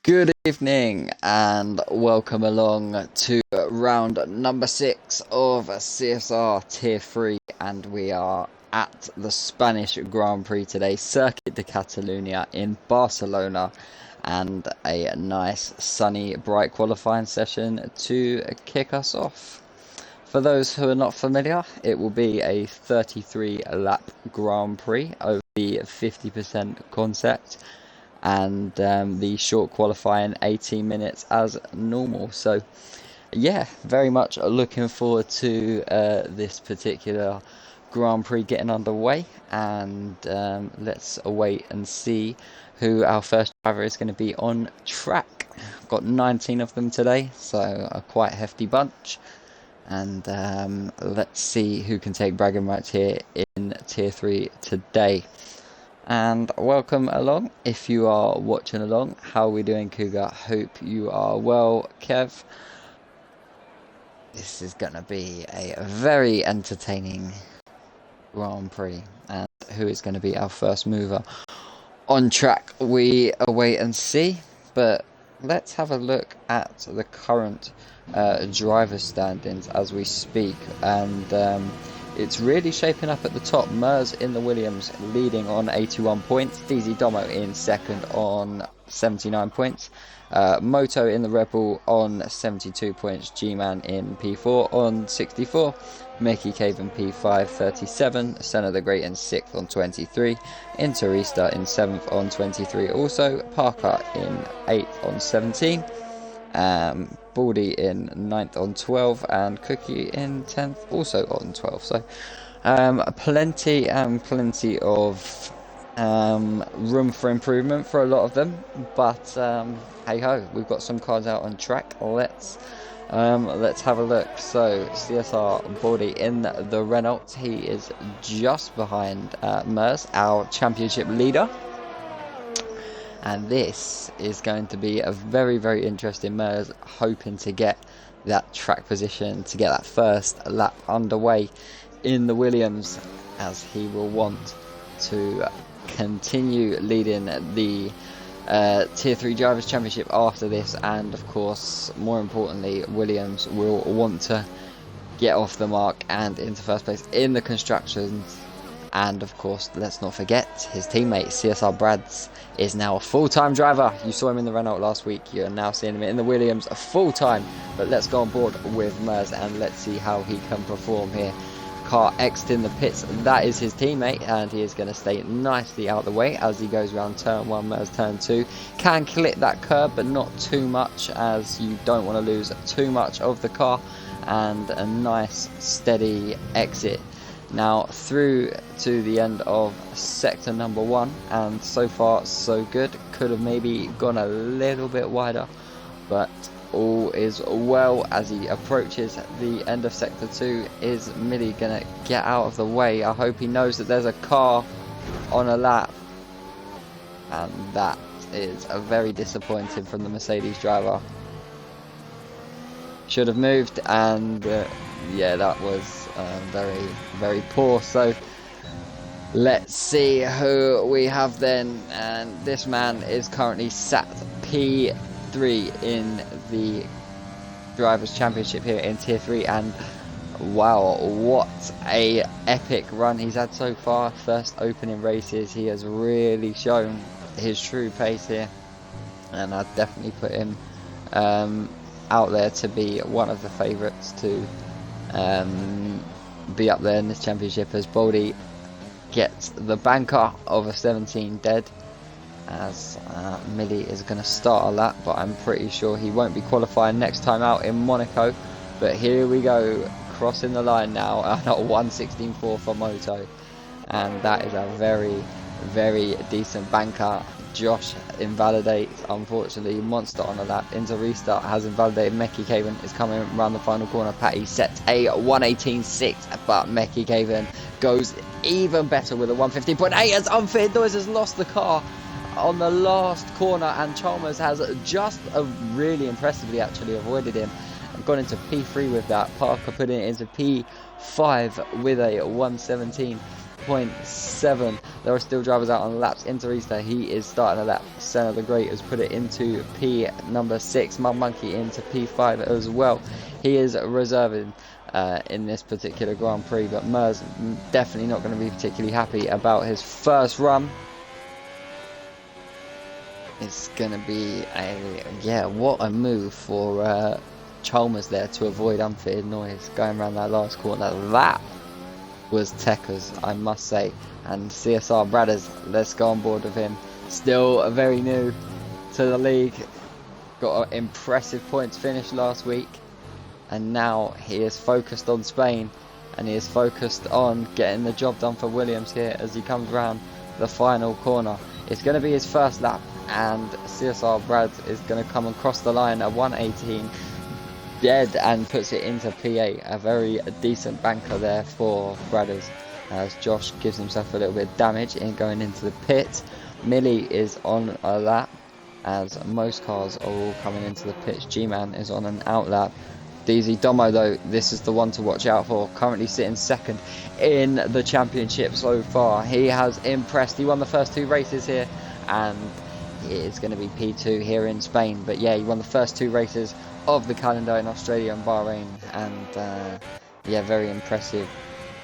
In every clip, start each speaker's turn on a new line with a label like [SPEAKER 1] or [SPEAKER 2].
[SPEAKER 1] Good evening and welcome along to round number 6 of CSR Tier 3, and we are at the Spanish Grand Prix today, Circuit de Catalunya in Barcelona, and a nice sunny bright qualifying session to kick us off. For those who are not familiar, it will be a 33 lap Grand Prix over the 50% concept, and the short qualifying 18 minutes as normal. So yeah, very much looking forward to this particular Grand Prix getting underway, and let's await and see who our first driver is going to be on track. Got 19 of them today, so a quite hefty bunch. And let's see who can take bragging rights here in Tier 3 today. And welcome along if you are watching along. How are we doing, Cougar? Hope you are well, Kev. This is going to be a very entertaining Grand Prix. And who is going to be our first mover on track, we await and see. But let's have a look at the current driver standings as we speak. And it's really shaping up at the top. Mers in the Williams leading on 81 points. DZ Domo in second on 79 points. Moto in the Red Bull on 72 points. G-Man in P4 on 64. Mickey Cave in P5 37. Senna the Great in 6th on 23. Interista in 7th on 23 also. Parker in 8th on 17. Baldy in 9th on 12, and Cookie in 10th also on 12. So plenty of room for improvement for a lot of them, but hey ho, we've got some cars out on track. Let's have a look. So CSR Baldy in the Renault, he is just behind Mers, our championship leader. And this is going to be a very, very interesting Mers, hoping to get that track position, to get that first lap underway in the Williams, as he will want to continue leading the Tier 3 Drivers' Championship after this. And of course, more importantly, Williams will want to get off the mark and into first place in the Constructors. And of course, let's not forget, his teammate CSR Brads is now a full-time driver. You saw him in the Renault last week. You're now seeing him in the Williams full-time. But let's go on board with Mers and let's see how he can perform here. Car exiting the pits, that is his teammate, and he is going to stay nicely out of the way as he goes around turn 1, Mers turn 2. Can clip that curb, but not too much, as you don't want to lose too much of the car. And a nice steady exit now through to the end of sector number 1, and so far so good. Could have maybe gone a little bit wider, but all is well as he approaches the end of sector 2. Is Millie gonna get out of the way? I hope he knows that there's a car on a lap, and that is a very disappointing from the Mercedes driver. Should have moved, and yeah, that was very, very poor. So let's see who we have then, and this man is currently sat P3 in the Drivers' Championship here in Tier 3, and wow, what a epic run he's had so far. First opening races, he has really shown his true pace here, and I'd definitely put him out there to be one of the favourites to be up there in this championship, as Baldy gets the banker of a 17 dead, as Millie is going to start a lap, but I'm pretty sure he won't be qualifying next time out in Monaco. But here we go, crossing the line now at 1:16.4 for Moto, and that is a very, very decent banker. Josh invalidates, unfortunately, Monster on the lap. Into restart has invalidated. Mecky Caven is coming around the final corner. Patty sets a 1:18.6, but Mecky Caven goes even better with a 1:15.8 as Unfitted Noise has lost the car on the last corner, and Chalmers has just really impressively actually avoided him and gone into P3 with that. Parker putting it into P5 with a 1:17.7. There are still drivers out on the laps. Interista, he is starting a lap. Senna the Great has put it into P number 6. Mud Monkey into P5 as well. He is reserving in this particular Grand Prix, but Mers definitely not going to be particularly happy about his first run. It's going to be what a move for Chalmers there to avoid Unfitted Noise going around that last corner. That was Techers, I must say. And CSR Bradders, let's go on board with him. Still very new to the league. Got an impressive points finish last week, and now he is focused on Spain, and he is focused on getting the job done for Williams here as he comes around the final corner. It's going to be his first lap and CSR Brad is going to come across the line at 118 dead and puts it into P8. A very decent banker there for Bradders, as Josh gives himself a little bit of damage in going into the pit. Millie is on a lap, as most cars are all coming into the pits. G-Man is on an out lap. DZ Domo, though, this is the one to watch out for. Currently sitting second in the championship so far. He has impressed. He won the first 2 races here, and he is going to be P2 here in Spain. But yeah, he won the first 2 races of the calendar in Australia and Bahrain, and yeah, very impressive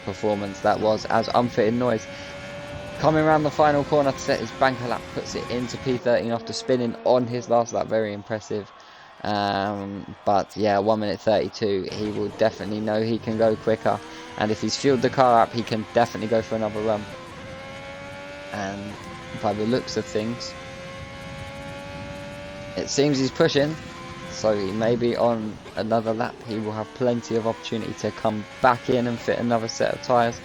[SPEAKER 1] performance that was, as Unfitted Noise coming around the final corner to set his banker lap puts it into P13 after spinning on his last lap. Very impressive. But yeah, 1 minute 32, he will definitely know he can go quicker, and if he's fueled the car up, he can definitely go for another run. And by the looks of things, it seems he's pushing, so he may be on another lap. He will have plenty of opportunity to come back in and fit another set of tyres,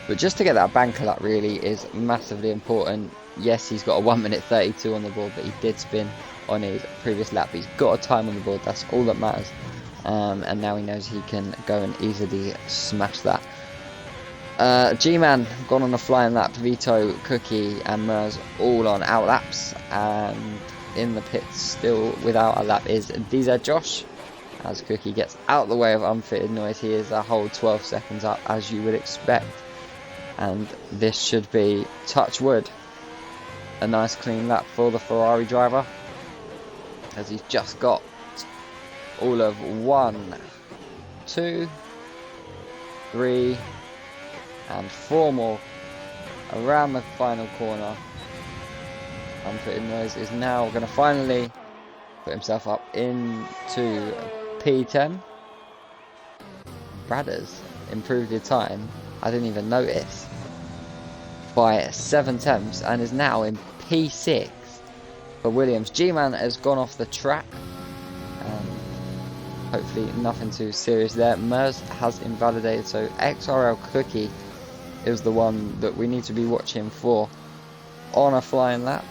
[SPEAKER 1] but just to get that banker lap really is massively important. Yes, he's got a 1 minute 32 on the board, but he did spin on his previous lap. He's got a time on the board, that's all that matters. And now he knows he can go and easily smash that. G-Man gone on a flying lap. Vito, Cookie and Mers all on out laps, and in the pits still without a lap is DZ Josh, as Cookie gets out the way of Unfitted Noise. He is a whole 12 seconds up, as you would expect, and this should be, touch wood, a nice clean lap for the Ferrari driver, as he's just got all of 1, 2, 3 and 4 more around the final corner. Unfitted Noise is now going to finally put himself up into P10. Bradders improved his time, I didn't even notice, by 7 tenths, and is now in P6 for Williams. G-Man has gone off the track, hopefully nothing too serious there. Mers has invalidated, so XRL Cookie is the one that we need to be watching for on a flying lap,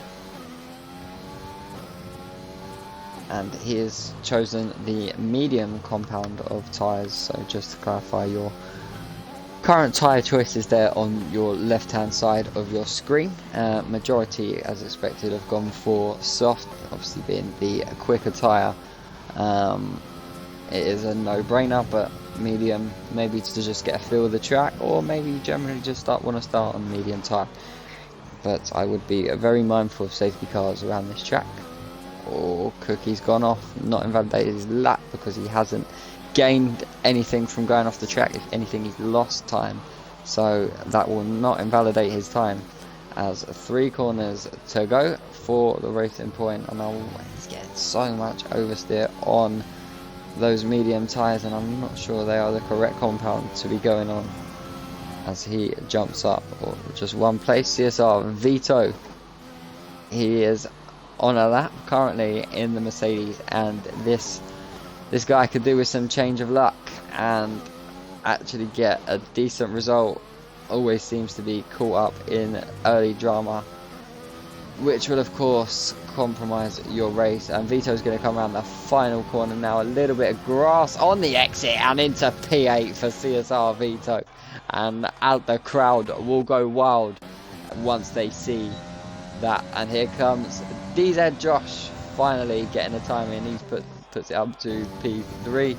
[SPEAKER 1] and he has chosen the medium compound of tyres. So just to clarify, your current tyre choices there on your left hand side of your screen. Majority, as expected, have gone for soft, obviously being the quicker tyre. It is a no-brainer, but medium, maybe to just get a feel of the track, or maybe you generally just want to start on medium tyre. But I would be very mindful of safety cars around this track. Or Cookie's gone off, not invalidated his lap because he hasn't gained anything from going off the track. If anything, he's lost time, so that will not invalidate his time, as 3 corners to go for the racing point. And he's getting so much oversteer on those medium tyres, and I'm not sure they are the correct compound to be going on, as he jumps up or just one place. CSR Vito, he is on a lap currently in the Mercedes, and this guy could do with some change of luck and actually get a decent result. Always seems to be caught up in early drama, which will of course compromise your race. And Vito's going to come around the final corner now. A little bit of grass on the exit and into P8 for CSR Vito, and out the crowd will go wild once they see that. And here comes DZ Josh finally getting a time in. He's puts it up to P3.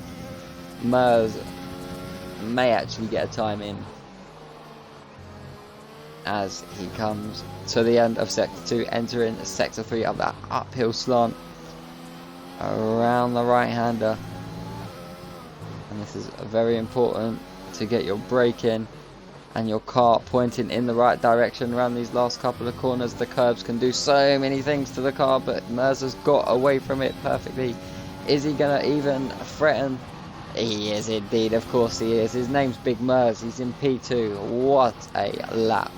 [SPEAKER 1] Mers may actually get a time in, as he comes to the end of sector 2, entering sector 3 up that uphill slant around the right hander. And this is very important to get your brake in and your car pointing in the right direction around these last couple of corners. The curbs can do so many things to the car, but Mers has got away from it perfectly. Is he going to even threaten? He is indeed, of course he is. His name's Big Mers. He's in P2. What a lap.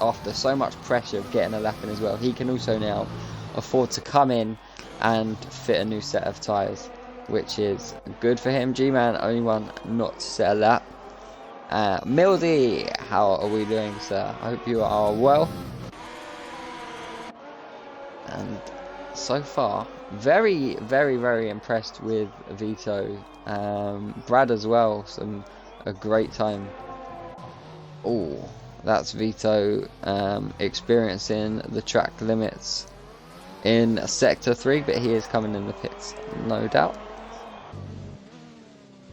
[SPEAKER 1] After so much pressure of getting a lap in as well, he can also now afford to come in and fit a new set of tyres, which is good for him. G-Man, only one not to set a lap. Mildy, how are we doing, sir? I hope you are well. And so far, very, very, very impressed with Vito. Brad as well, a great time. Oh, that's Vito experiencing the track limits in Sector 3, but he is coming in the pits, no doubt.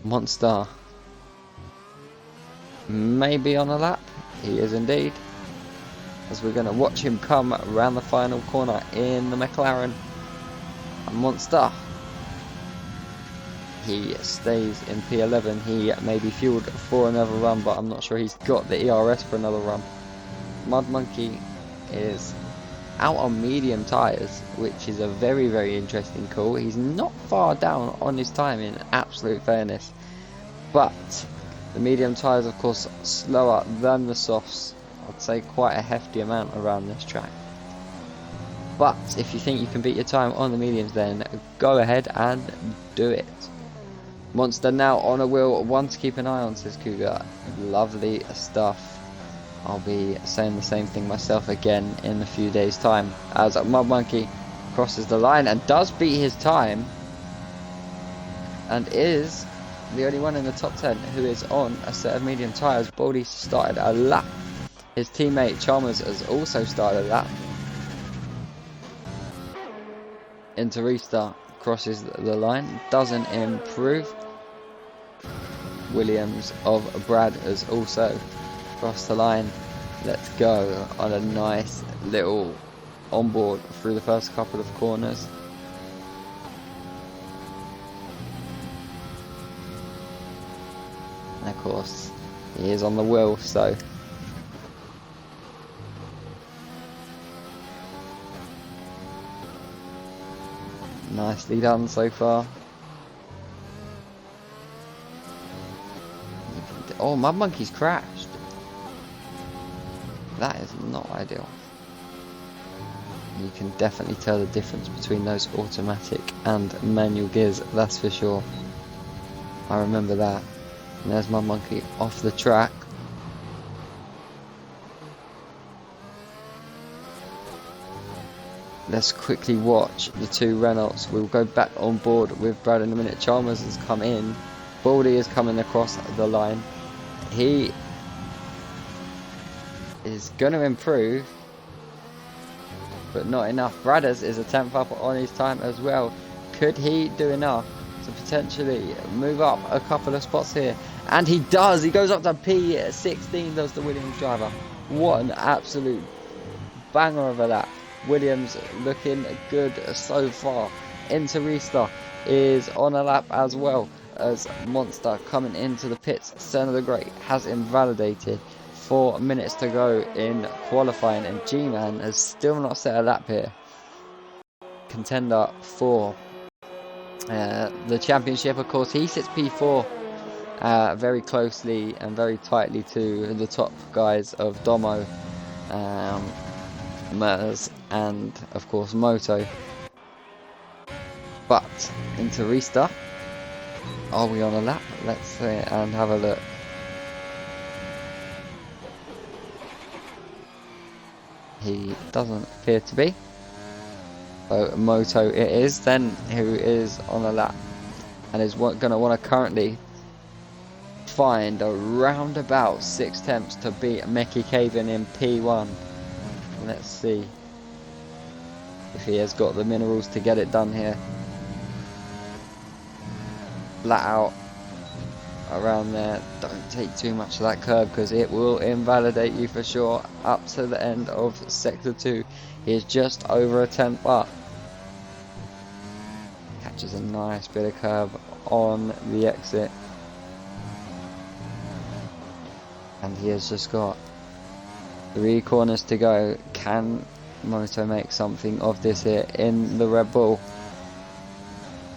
[SPEAKER 1] Monster maybe on a lap. He is indeed, as we're going to watch him come around the final corner in the McLaren. Monster, he stays in P11. He may be fueled for another run, but I'm not sure he's got the ERS for another run. Mud Monkey is out on medium tyres, which is a very, very interesting call. He's not far down on his time, in absolute fairness, but the medium tyres, of course, slower than the softs. I'd say quite a hefty amount around this track. But if you think you can beat your time on the mediums, then go ahead and do it. Monster now on a wheel, one to keep an eye on, says Cougar. Lovely stuff. I'll be saying the same thing myself again in a few days' time, as Mud Monkey crosses the line and does beat his time, and is the only one in the top 10 who is on a set of medium tyres. Baldy started a lap. His teammate Chalmers has also started a lap. Into restart, crosses the line, doesn't improve. Williams of Brad has also crossed the line. Let's go on a nice little onboard through the first couple of corners. And of course, he is on the wheel, so nicely done so far. Oh, Mud Monkey's crashed. That is not ideal. You can definitely tell the difference between those automatic and manual gears, that's for sure. I remember that. And there's Mud Monkey off the track. Let's quickly watch the two Renaults. We'll go back on board with Brad in a minute. Chalmers has come in. Baldy is coming across the line. He is going to improve, but not enough. Bradders is a 10th up on his time as well. Could he do enough to potentially move up a couple of spots here? And he does. He goes up to P16, does the Williams driver. What an absolute banger of a lap. Williams looking good so far. Into restart is on a lap as well, as Monster coming into the pits. Center the Great has invalidated. 4 minutes to go in qualifying, and G-Man has still not set a lap here. Contender for the championship, of course, he sits P4 very closely and very tightly to the top guys of Domo, Mers, and of course Moto. But into restart, are we on a lap? Let's see and have a look. He doesn't appear to be. So Moto it is then, who is on a lap and is going to want to currently find around about 6 attempts to beat Mickey Caven in P1. Let's see if he has got the minerals to get it done here. Flat out around there. Don't take too much of that curb because it will invalidate you for sure. Up to the end of sector 2. He is just over a 10th up. Catches a nice bit of curb on the exit. And he has just got 3 corners to go. Can Moto make something of this here in the Red Bull?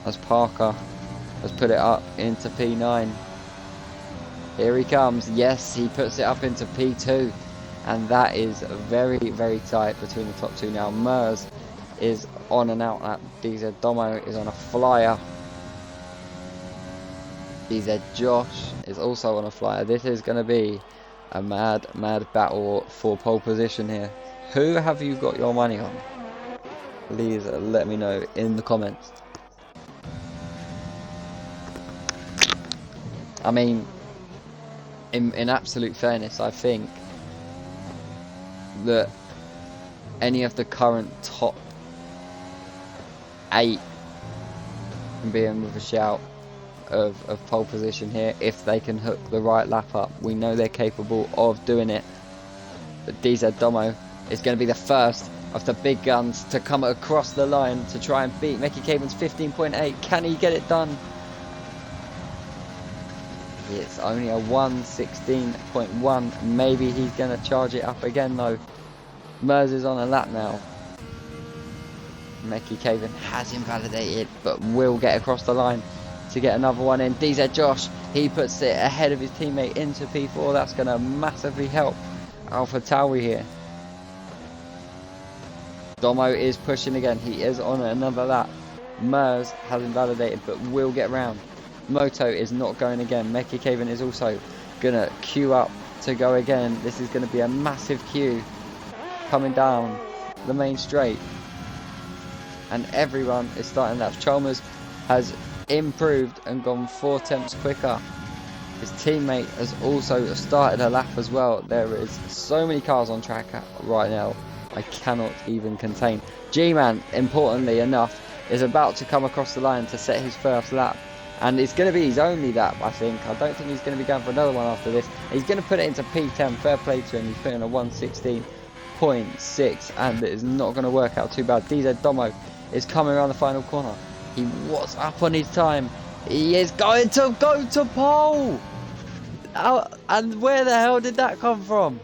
[SPEAKER 1] As Parker has put it up into P9. Here he comes. Yes, he puts it up into P2. And that is very, very tight between the top 2 now. Mers is on and out lap. DZ Domo is on a flyer. DZ Josh is also on a flyer. This is going to be a mad, mad battle for pole position here. Who have you got your money on? Please let me know in the comments. I mean, in absolute fairness, I think that any of the current top 8 can be in with a shout of pole position here if they can hook the right lap up. We know they're capable of doing it. But DZ Domo is going to be the first of the big guns to come across the line to try and beat Mickey Caven's 15.8. Can he get it done? It's only a 1:16.1. Maybe he's going to charge it up again though. Mers is on a lap now. Mickey Caven has invalidated, but will get across the line to get another one in. DZ Josh, he puts it ahead of his teammate into P4. That's going to massively help Alpha Tauri here. Domo is pushing again. He is on another lap. Mers has invalidated, but will get round. Moto is not going again. Mickey Caven is also going to queue up to go again. This is going to be a massive queue coming down the main straight. And everyone is starting laps. Chalmers has improved and gone 4 tenths quicker. His teammate has also started a lap as well. There is so many cars on track right now, I cannot even contain. G-Man, importantly enough, is about to come across the line to set his first lap. And it's going to be his only lap, I think. I don't think he's going to be going for another one after this. He's going to put it into P10. Fair play to him. He's putting a 1:16.6, and it is not going to work out too bad. DZ Domo is coming around the final corner. He was up on his time. He is going to go to pole. Oh, and where the hell did that come from?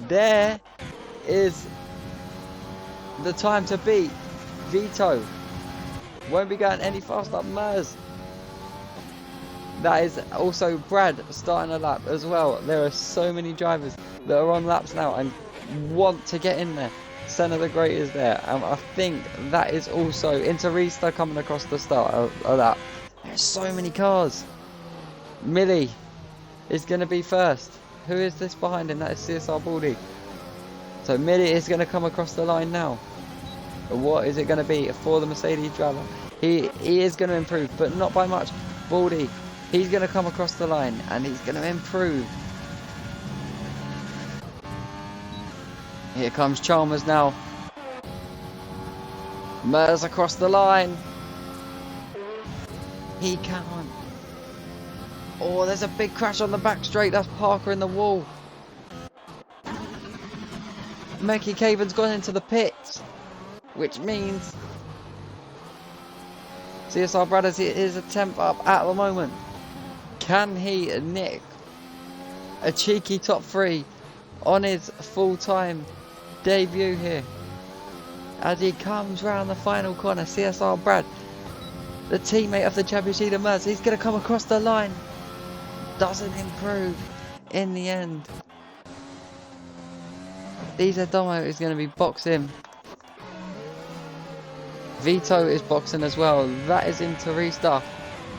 [SPEAKER 1] There is the time to beat. Vito won't be going any faster. Mers. That is also Brad starting a lap as well. There are so many drivers that are on laps now and want to get in there. Senna the Great is there. I think that is also Interista coming across the start of that. There's so many cars. Millie is going to be first. Who is this behind him? That is CSR Baldy. So Millie is going to come across the line now. What is it going to be for the Mercedes driver? He is going to improve, but not by much. Baldy, he's going to come across the line and he's going to improve. Here comes Chalmers now. Mers across the line. He can't. Oh, there's a big crash on the back straight. That's Parker in the wall. Mickey Caven's gone into the pits, which means CSR Brothers is a 10th up at the moment. Can he nick a cheeky top 3 on his full-time debut here? As he comes round the final corner, CSR Brad, the teammate of the championship leader Mers, he's going to come across the line. Doesn't improve in the end. DZ Domo is going to be boxing. Vito is boxing as well. That is Interista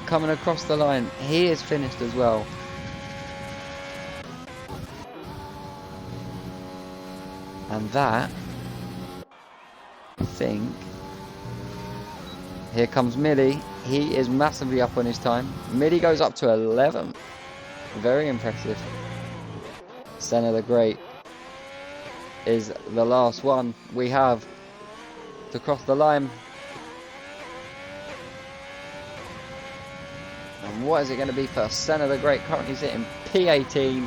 [SPEAKER 1] coming across the line. He is finished as well. And that, I think, here comes Millie. He is massively up on his time. Millie goes up to 11. Very impressive. Senna the Great is the last one we have to cross the line. And what is it going to be for Senna the Great? Currently sitting P18,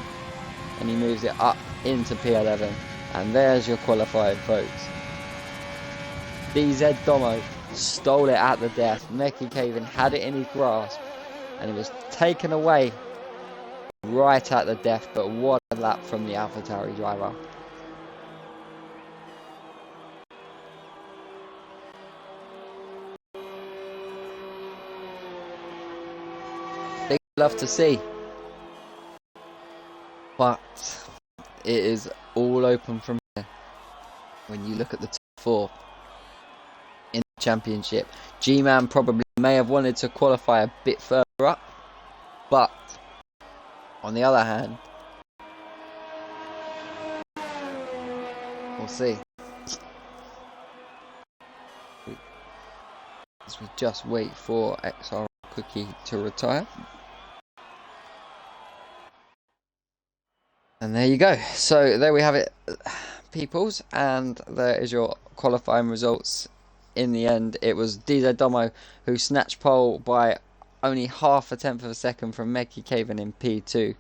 [SPEAKER 1] and he moves it up into P11. And there's your qualified, folks. DZ Domo stole it at the death. Mickey Caven had it in his grasp, and it was taken away right at the death. But what a lap from the AlphaTauri driver. Big love to see, but it is all open from here. When you look at the top 4 in the championship, G-Man probably may have wanted to qualify a bit further up, but on the other hand, we'll see. as we just wait for XR Cookie to retire. And there you go. So there we have it, peoples, and there is your qualifying results. In the end, it was DZ Domo who snatched pole by only half a tenth of a second from Meggy Caven in P2.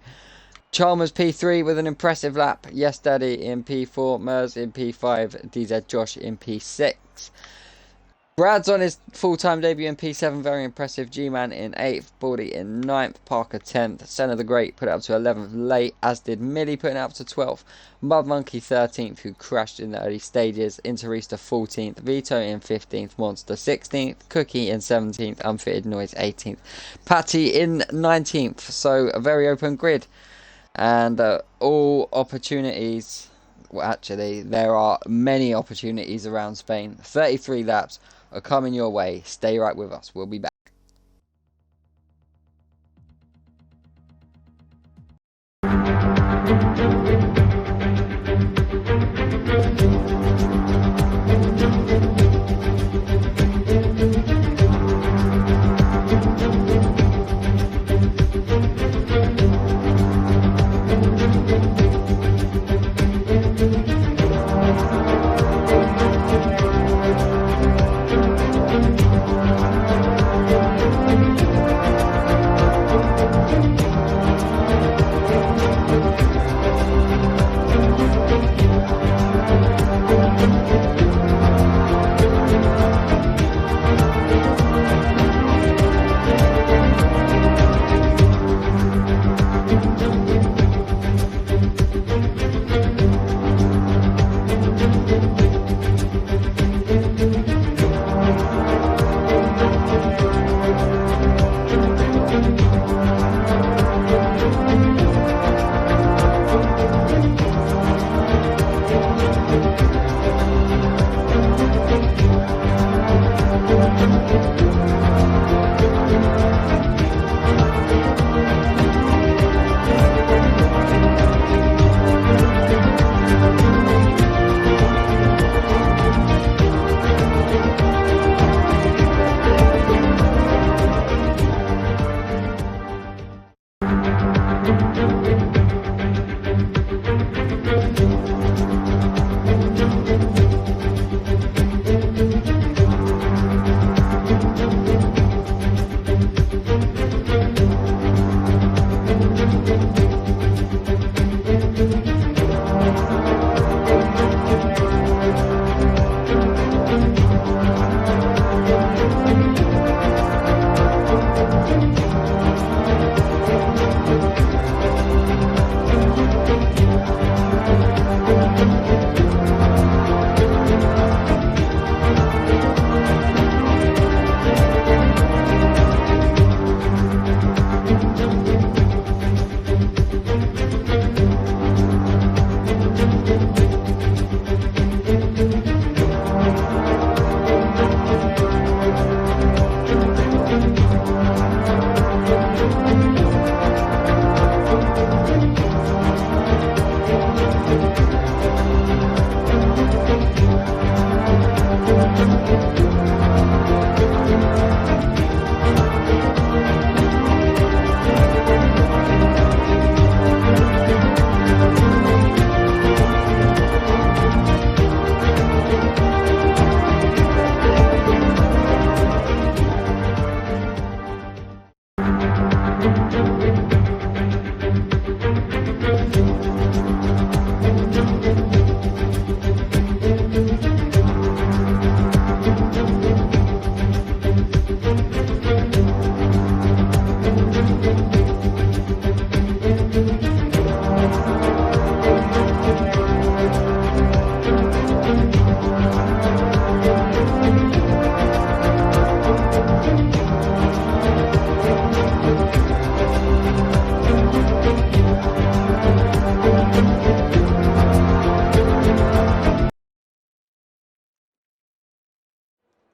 [SPEAKER 1] Chalmers P3 with an impressive lap. Yes Daddy in P4. Mers in P5. DZ Josh in P6. Brad's on his full-time debut in P7, very impressive. G-Man in 8th, Baldy in 9th, Parker 10th, Senna the Great put it up to 11th late, as did Millie putting it up to 12th, Mud Monkey 13th, who crashed in the early stages, Interista 14th, Vito in 15th, Monster 16th, Cookie in 17th, Unfitted Noise 18th, Patty in 19th, so a very open grid, and all opportunities, well actually there are many opportunities around Spain, 33 laps, are coming your way. Stay right with us. We'll be back.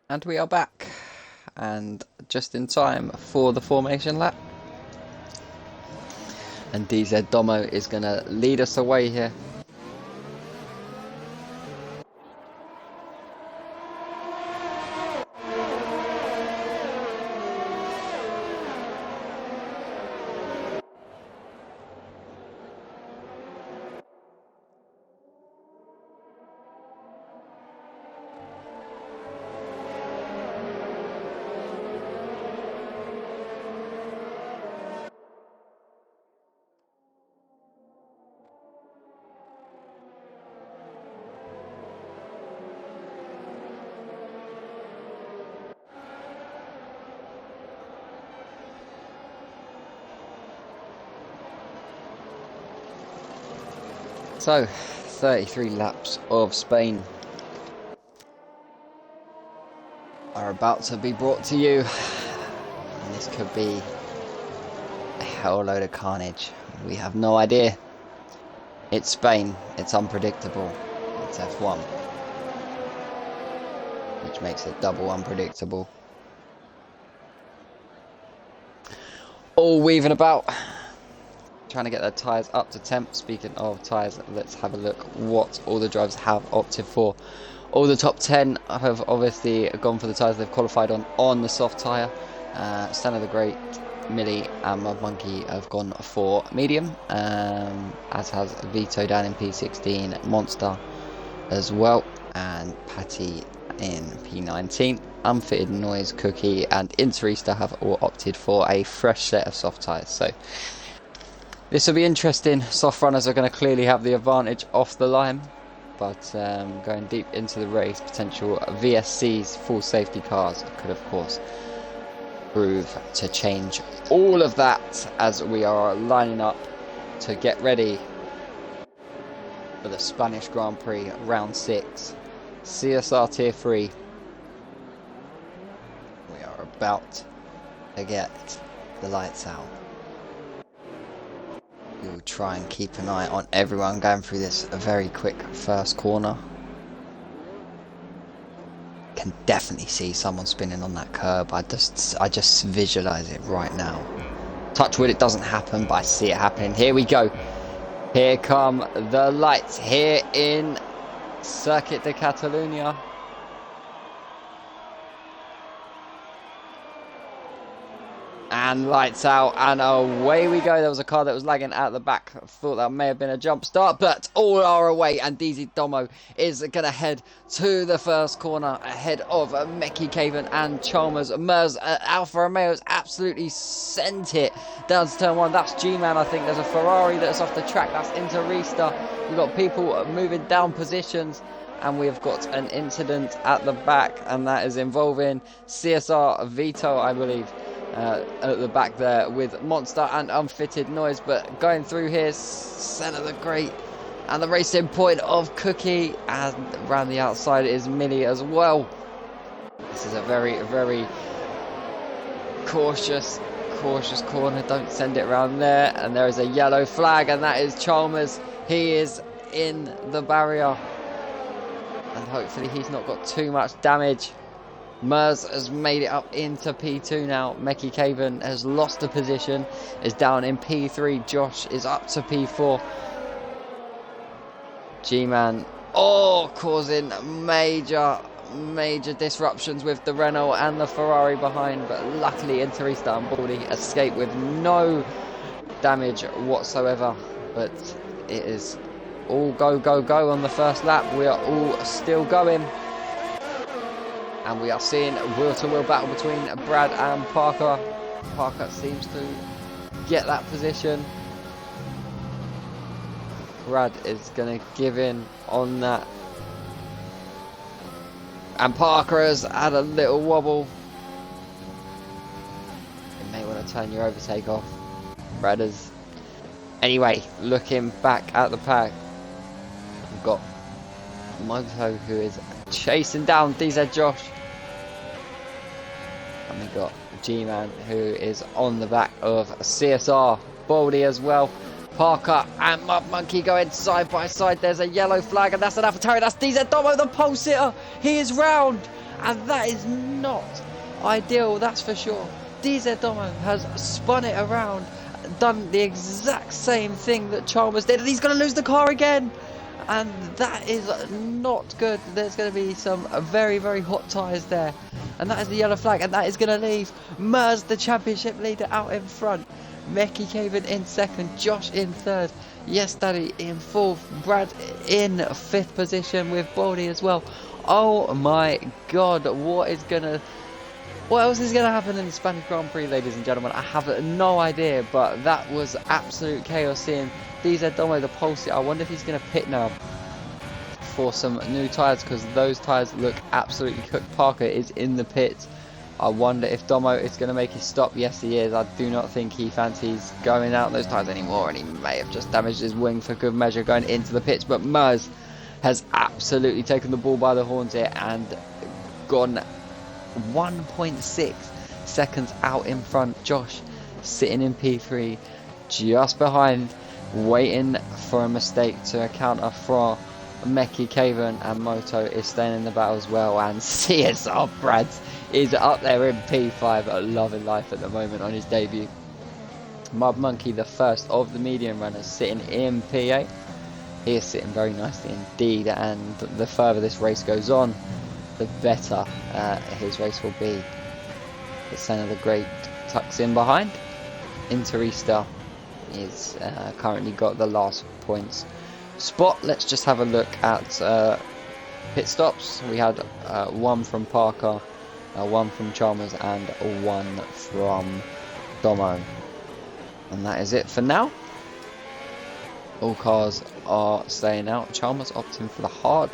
[SPEAKER 1] And we are back, and just in time for the formation lap. And DZ Domo is going to lead us away here. So, 33 laps of Spain are about to be brought to you. And this could be a hell load of carnage. We have no idea. It's Spain. It's unpredictable. It's F1. Which makes it double unpredictable. All weaving about. Trying to get their tyres up to temp. Speaking of tyres, let's have a look what all the drivers have opted for. All the top 10 have obviously gone for the tyres they've qualified on the soft tyre. Stan of the Great, Millie and Mud Monkey have gone for medium, as has Vito down in P16, Monster as well, and Patty in P19. Unfitted, Noise, Cookie and Interista have all opted for a fresh set of soft tyres. So this will be interesting. Soft runners are going to clearly have the advantage off the line, but going deep into the race, potential VSC's full safety cars could of course prove to change all of that as we are lining up to get ready for the Spanish Grand Prix round 6, CSR Tier 3. We are about to get the lights out. We will try and keep an eye on everyone going through this very quick first corner. Can definitely see someone spinning on that curb. I just visualize it right now. Touch wood, it doesn't happen, but I see it happening. Here we go. Here come the lights here in Circuit de Catalunya. And lights out, and away we go. There was a car that was lagging out the back. I thought that may have been a jump start, but all are away, and DZ Domo is going to head to the first corner ahead of Meki Caven and Chalmers. Mers, Alfa Romeo's absolutely sent it down to turn 1. That's G-Man, I think. There's a Ferrari that's off the track. That's Interista. We've got people moving down positions, and we've got an incident at the back, and that is involving CSR Vito, I believe. At the back there with Monster and Unfitted Noise, but going through here, Centre the Great and the racing point of Cookie, and around the outside is Millie as well. This is a very, very cautious corner. Don't send it around there, and there is a yellow flag, and that is Chalmers. He is in the barrier, and hopefully he's not got too much damage. Mers has made it up into P2 now. Meki Caven has lost a position, is down in P3. Josh is up to P4. G-Man, causing major disruptions with the Renault and the Ferrari behind, but luckily Interista and Baldy escape with no damage whatsoever. But it is all go on the first lap. We are all still going. And we are seeing wheel-to-wheel battle between Brad and Parker. Parker seems to get that position. Brad is going to give in on that. And Parker has had a little wobble. You may want to turn your overtake off. Brad is... Anyway, looking back at the pack, we've got Moto, who is chasing down DZ Josh, and we got G-Man, who is on the back of CSR Baldy as well. Parker and Mud Monkey going side by side. There's a yellow flag, and that's an AlphaTauri. That's DZ Domo, the pole sitter. He is round, and that is not ideal, that's for sure. DZ Domo has spun it around, done the exact same thing that Chalmers did, and he's going to lose the car again. And that is not good. There's going to be some very, very hot tyres there. And that is the yellow flag. And that is going to leave Mers, the championship leader, out in front. Meki Caven in second. Josh in third. Yes, Daddy in fourth. Brad in fifth position with Baldy as well. Oh my God. What else is going to happen in the Spanish Grand Prix, ladies and gentlemen? I have no idea. But that was absolute chaos seeing DZ Domo, the pole sitter. I wonder if he's going to pit now for some new tyres, because those tyres look absolutely cooked. Parker is in the pit. I wonder if Domo is going to make his stop. Yes, he is. I do not think he fancies going out those tyres anymore, and he may have just damaged his wing for good measure going into the pits. But Mers has absolutely taken the ball by the horns here and gone 1.6 seconds out in front. Josh sitting in P3 just behind, waiting for a mistake to counter from Meki, Caven, and Moto is staying in the battle as well. And CSR Brads is up there in P5, loving life at the moment on his debut. Mud Monkey, the first of the medium runners, sitting in P8. He is sitting very nicely indeed, and the further this race goes on, the better his race will be. The Son of the Great tucks in behind. Interista is currently got the last points spot. Let's just have a look at pit stops. We had one from Parker, one from Chalmers, and one from Domo. And that is it for now. All cars are staying out. Chalmers opting for the hard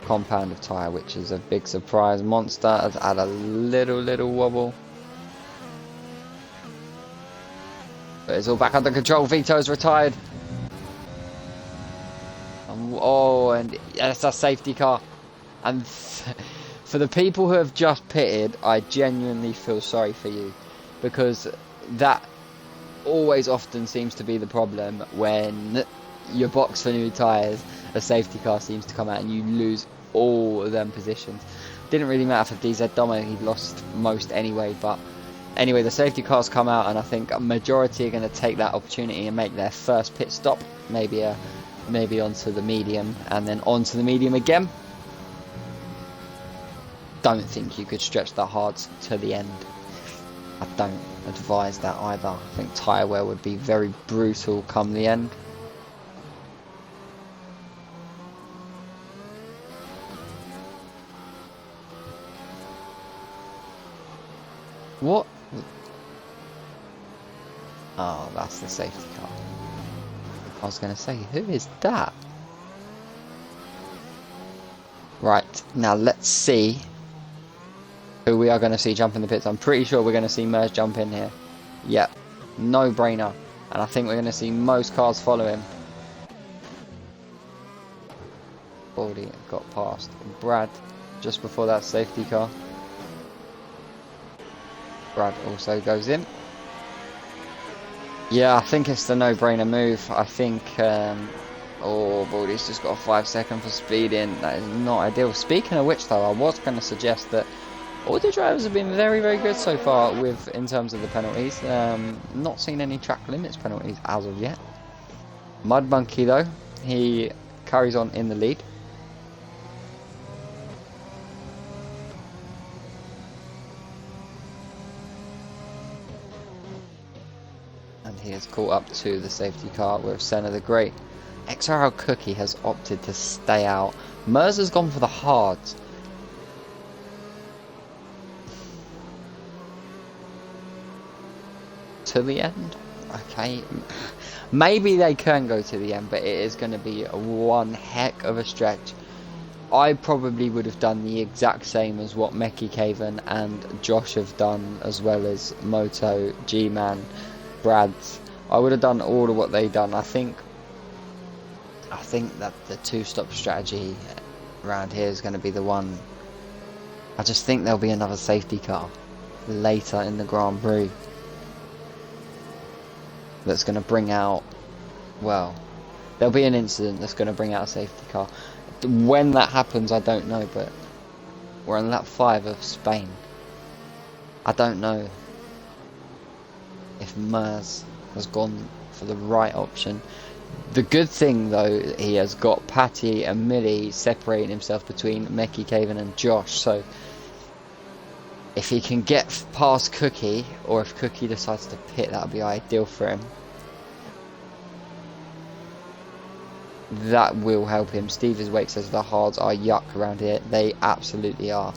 [SPEAKER 1] compound of tyre, which is a big surprise. Monster has had a little wobble, but it's all back under control. Vito's retired. Oh, and that's a safety car. And for the people who have just pitted, I genuinely feel sorry for you, because that always often seems to be the problem when you box for new tyres. A safety car seems to come out and you lose all of them positions. Didn't really matter for DZ Domo, he lost most anyway. But anyway, the safety cars come out, and I think a majority are going to take that opportunity and make their first pit stop, maybe onto the medium and then onto the medium again. Don't think you could stretch the hards to the end. I don't advise that either. I think tyre wear would be very brutal come the end. What? Oh, that's the safety car. I was going to say, who is that? Right, now let's see who we are going to see jump in the pits. I'm pretty sure we're going to see Mers jump in here. Yep, no brainer. And I think we're going to see most cars follow him. Already got past Brad just before that safety car. Brad also goes in. Yeah, I think it's the no-brainer move. I think, oh, Baldy's just got a 5 second for speeding. That is not ideal. Speaking of which, though, I was going to suggest that all the drivers have been very good so far in terms of the penalties. Not seen any track limits penalties as of yet. Mud Monkey, though, he carries on in the lead. And he has caught up to the safety car with Senna the Great. XRL Cookie has opted to stay out. Mers has gone for the hards. To the end? Okay. Maybe they can go to the end, but it is going to be one heck of a stretch. I probably would have done the exact same as what Meki, Caven and Josh have done, as well as Moto, G-Man, Brad's. I would have done all of what they've done. I think that the two-stop strategy around here is going to be the one. I just think there'll be another safety car later in the Grand Prix that's going to bring out, well, there'll be an incident that's going to bring out a safety car. When that happens, I don't know, but we're on lap 5 of Spain. I don't know if Mers has gone for the right option. The good thing, though, he has got Patty and Millie separating himself between Meki, Caven and Josh, so if he can get past Cookie, or if Cookie decides to pit, that would be ideal for him. That will help him. Steve is Wake says the hards are yuck around here. They absolutely are.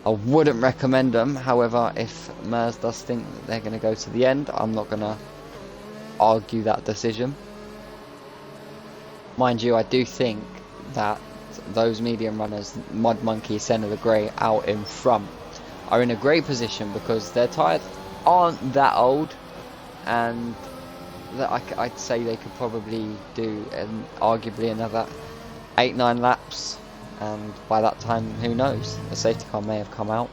[SPEAKER 1] I wouldn't recommend them. However, if Mers does think that they're going to go to the end, I'm not going to argue that decision. Mind you, I do think that those medium runners, Mud Monkey, Senna the Grey, out in front, are in a great position because their tyres aren't that old, and that I'd say they could probably do arguably another 8-9 laps, and by that time, who knows, a safety car may have come out,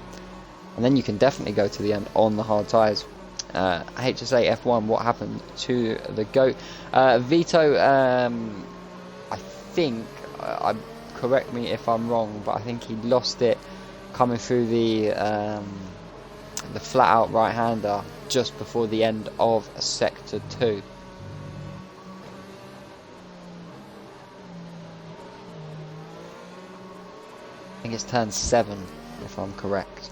[SPEAKER 1] and then you can definitely go to the end on the hard tyres. HSA F1, what happened to the GOAT? Vito, I think, correct me if I'm wrong, but I think he lost it coming through the flat out right hander just before the end of sector 2. I think it's turn 7 if I'm correct.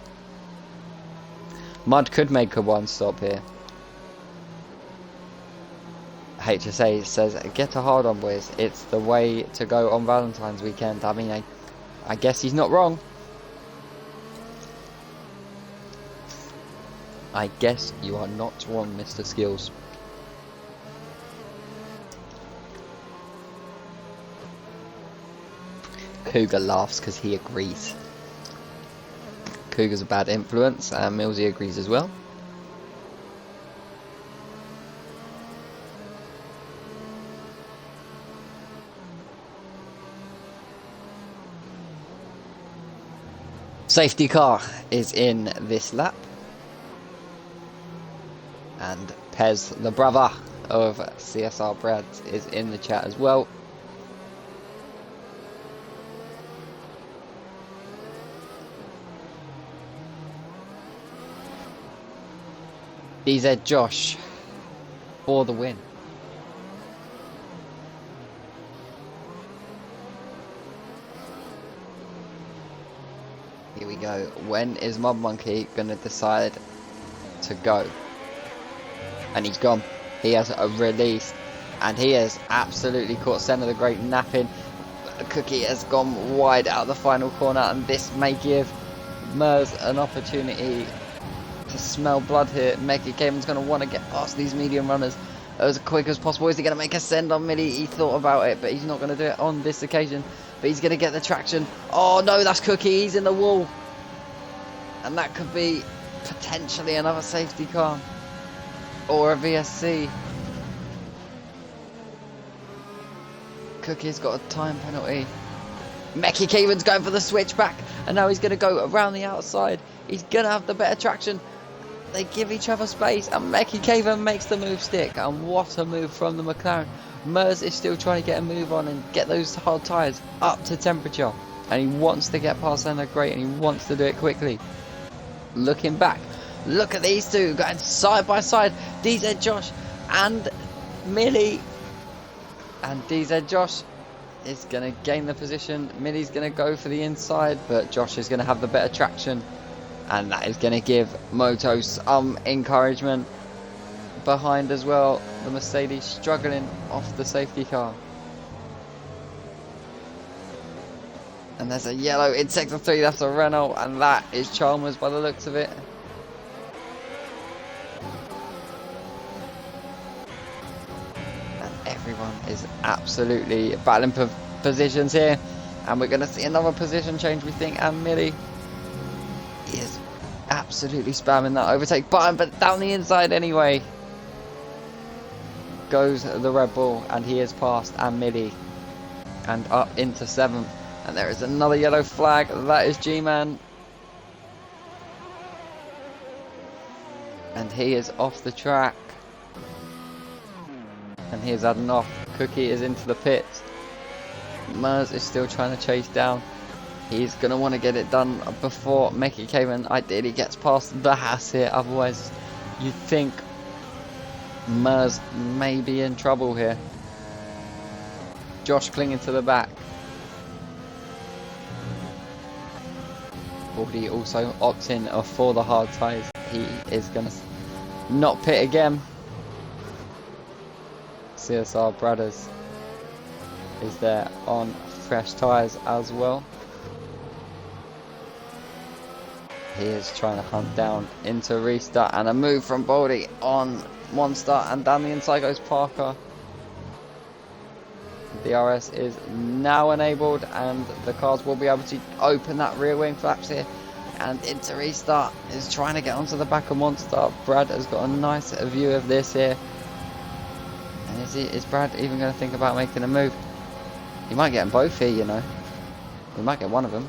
[SPEAKER 1] Mud could make a one stop here. HSA says, get a hard on, boys. It's the way to go on Valentine's weekend. I mean, I guess he's not wrong. I guess you are not wrong, Mr. Skills. Cougar laughs because he agrees. Cougar's a bad influence, and Millsy agrees as well. Safety car is in this lap. And Pez, the brother of CSR Brad, is in the chat as well. DZ Josh for the win. Here we go. When is Mud Monkey going to decide to go? And he's gone. He has a release, and he has absolutely caught centre. The great napping. Cookie has gone wide out of the final corner, and this may give Mers an opportunity to smell blood here. Meki Caven's going to want to get past these medium runners as quick as possible. Is he going to make a send on Millie? He thought about it, but he's not going to do it on this occasion. But he's going to get the traction. Oh no, that's Cookie. He's in the wall. And that could be potentially another safety car. Or a VSC. Cookie's got a time penalty. Meki Caven's going for the switchback. And now he's going to go around the outside. He's going to have the better traction. They give each other space, and Meki Caven makes the move stick. And what a move from the McLaren. Mers is still trying to get a move on and get those hard tyres up to temperature. And he wants to get past Senna Great, and he wants to do it quickly. Looking back, look at these two going side by side. DZ Josh and Millie. And DZ Josh is going to gain the position. Millie's going to go for the inside, but Josh is going to have the better traction. And that is going to give Moto some encouragement. Behind as well, the Mercedes struggling off the safety car. And there's a yellow in sector 3, that's a Renault, and that is Chalmers by the looks of it. And everyone is absolutely battling for positions here. And we're going to see another position change, we think, and Millie is absolutely spamming that overtake button, but down the inside anyway goes the Red Bull, and he is past and Millie and up into 7th. And there is another yellow flag, that is G-Man, and he is off the track, and he is adding off. Cookie is into the pits. Mers is still trying to chase down. He's going to want to get it done before Meki Caven ideally gets past the Haas here. Otherwise, you'd think Mers may be in trouble here. Josh clinging to the back. Baldy also opting for the hard tyres. He is going to not pit again. CSR Brothers is there on fresh tyres as well. He is trying to hunt down into restart, and a move from Baldy on one start, and down the inside goes Parker. The DRS is now enabled, and the cars will be able to open that rear wing flaps here and into restart is trying to get onto the back of Monster. Brad has got a nice view of this here. And is Brad even going to think about making a move? He might get them both here, you know. He might get one of them.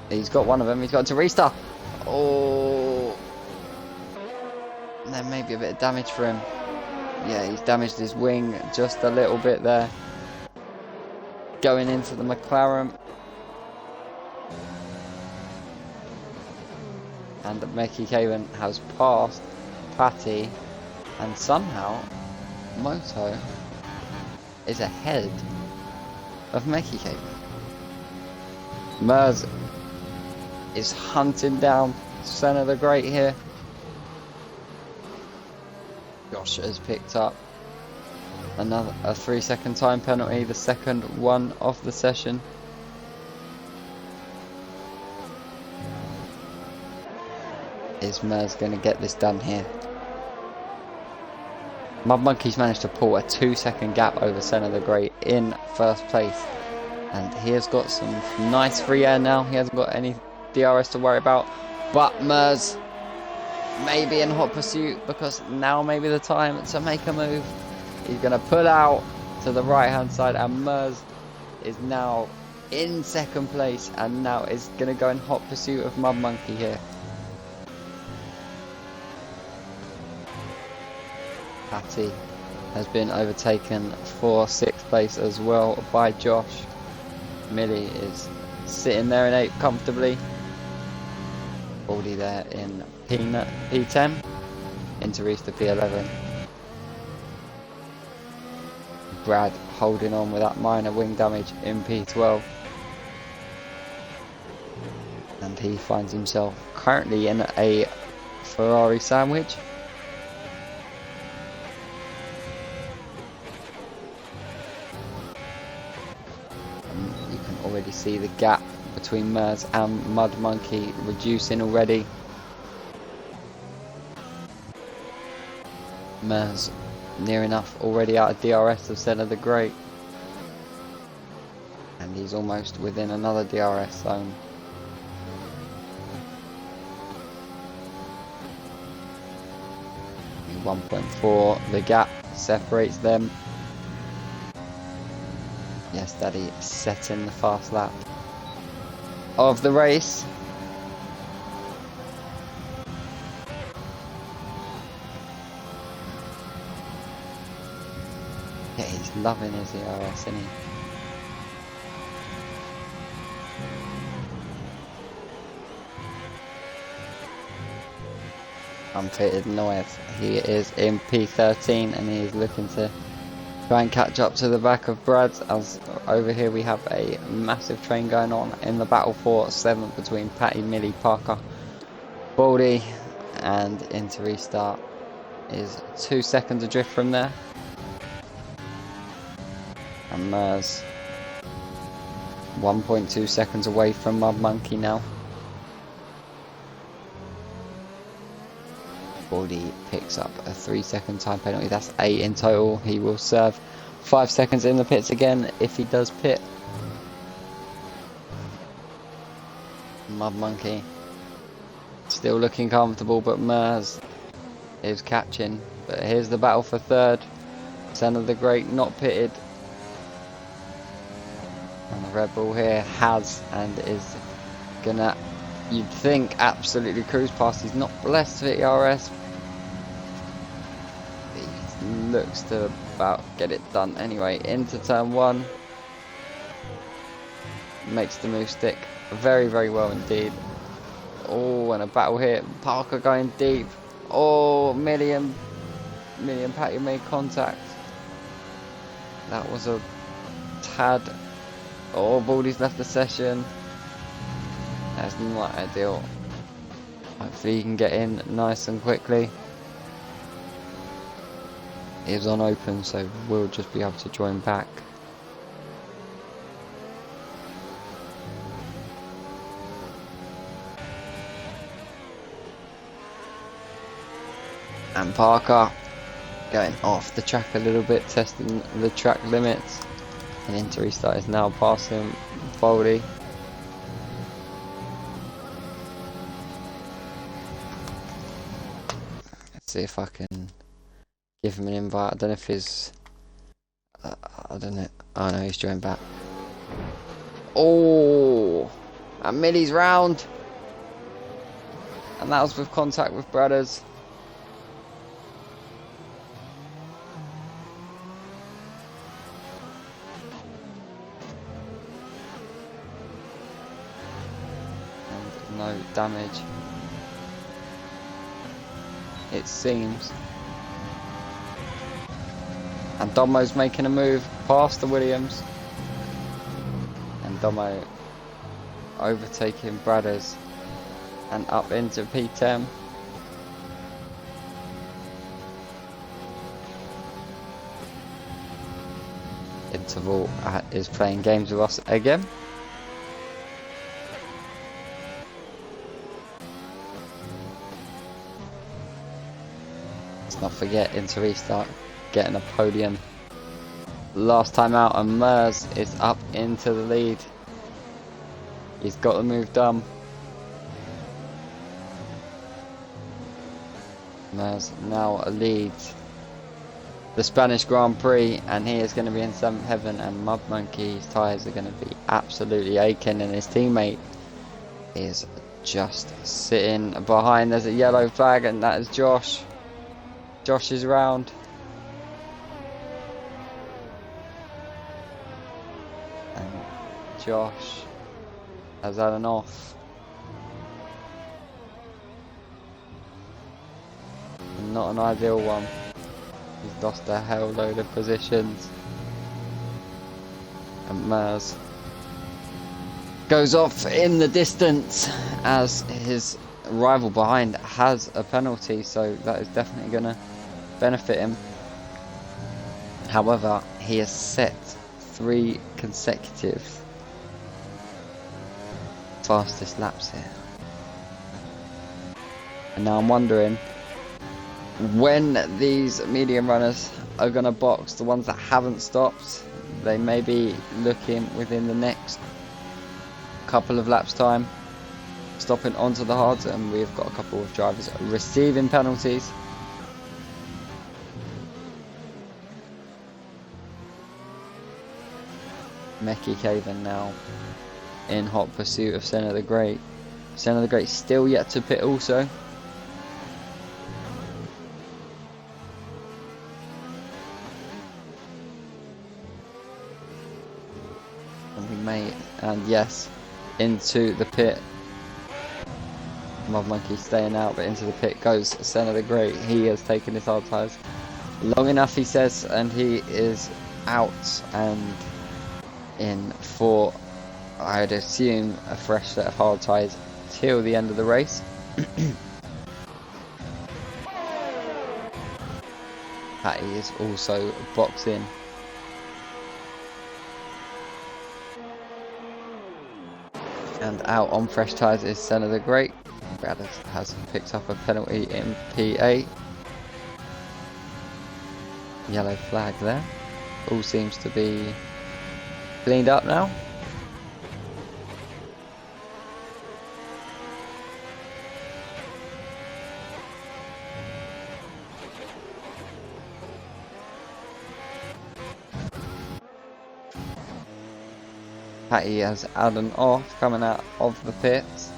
[SPEAKER 1] He's got one of them. He's got to restart. Oh. And there may be a bit of damage for him. Yeah, he's damaged his wing just a little bit there. Going into the McLaren. And Mickey Caven has passed Patty. And somehow, Moto is ahead of Mickey Caven. Mers is hunting down Senna the Great here. Josh has picked up a 3-second time penalty, the second one of the session. Is Mers going to get this done here? Mud Monkey's managed to pull a 2-second gap over Senna the Great in first place. And he has got some nice free air now. He hasn't got any DRS to worry about. But Mers may be in hot pursuit, because now may be the time to make a move. He's going to pull out to the right hand side, and Mers is now in second place and now is going to go in hot pursuit of Mud Monkey here. Patty has been overtaken for 6th place as well by Josh. Millie is sitting there in 8th comfortably. Baldy there in P10. Into Reese to P11. Brad holding on with that minor wing damage in P12. And he finds himself currently in a Ferrari sandwich. And you can already see the gap between Mers and Mud Monkey reducing already. Mers near enough already out of DRS of Senna the Great. And he's almost within another DRS zone. And 1.4, the gap separates them. Yes, Daddy setting the fast lap of the race. Yeah, he's loving his DRS, isn't he? Unfitted noise. He is in P13 and he is looking to try and catch up to the back of Brad's, as over here we have a massive train going on in the battle for 7th between Patty, Millie, Parker, Baldy, and into restart is 2 seconds adrift from there. And Mers 1.2 seconds away from Mud Monkey now. Baldy picks up a 3-second time penalty. That's 8 in total. He will serve 5 seconds in the pits again if he does pit. Mud Monkey still looking comfortable, but Mers is catching. But here's the battle for 3rd. Senna the Great not pitted. And the Red Bull here has and is gonna, you'd think, absolutely cruise past. He's not blessed for ERS. He looks to about get it done anyway. Into turn 1. Makes the move stick very, very well indeed. Oh, and a battle here. Parker going deep. Oh, Millie and Patty made contact. That was a tad. Oh, Baldy's left the session. That's not ideal. Hopefully he can get in nice and quickly. He is on open, so we'll just be able to join back. And Parker going off the track a little bit, testing the track limits. And into restart is now passing Baldy. See if I can give him an invite. I don't know if he's... I don't know. Oh no, he's joined back. Oh! And Millie's round! And that was with contact with Brothers. And no damage. It seems. And Domo's making a move past the Williams. And Domo overtaking Brothers and up into P10. Interval is playing games with us again. Let's not forget Interrestart getting a podium last time out, and Mers is up into the lead. He's got the move done. Mers now leads the Spanish Grand Prix, and he is going to be in 7th heaven, and Mud Monkey's tyres are going to be absolutely aching, and his teammate is just sitting behind. There's a yellow flag, and that is Josh. Josh is round. And Josh has had an off. Not an ideal one. He's lost a hell load of positions. And Mers goes off in the distance as his rival behind has a penalty, so that is definitely going to benefit him. However, he has set 3 consecutive fastest laps here. And now I'm wondering when these medium runners are going to box, the ones that haven't stopped. They may be looking within the next couple of laps time stopping onto the hards, and we've got a couple of drivers receiving penalties. Meki Caven now in hot pursuit of Senna the Great. Senna the Great still yet to pit also. And yes, into the pit. Mud Monkey staying out, but into the pit goes Senna the Great. He has taken his hard tyres long enough, he says, and he is out and in for, I would assume, a fresh set of hard tyres till the end of the race. Patty is also boxing. And out on fresh tyres is Senna the Great. Brad has picked up a penalty in P8. Yellow flag there. All seems to be cleaned up now. Patty has Adam off, coming out of the pits.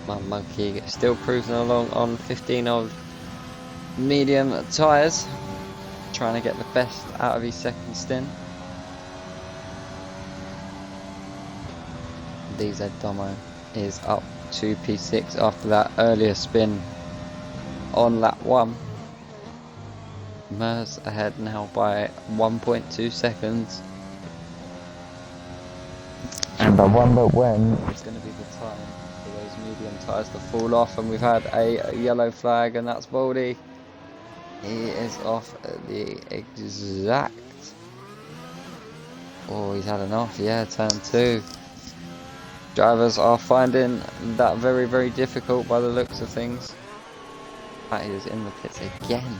[SPEAKER 1] Mud Monkey still cruising along on 15 of medium tyres, trying to get the best out of his second stint. DZ Domo is up to P6 after that earlier spin on lap 1. Mers ahead now by 1.2 seconds. And I wonder when it's going to be the time for those medium tyres to fall off, and we've had a yellow flag, and that's Baldy. He is off at the exact Oh, he's had enough. Yeah, turn 2. Drivers are finding that very, very difficult by the looks of things. That is in the pits again.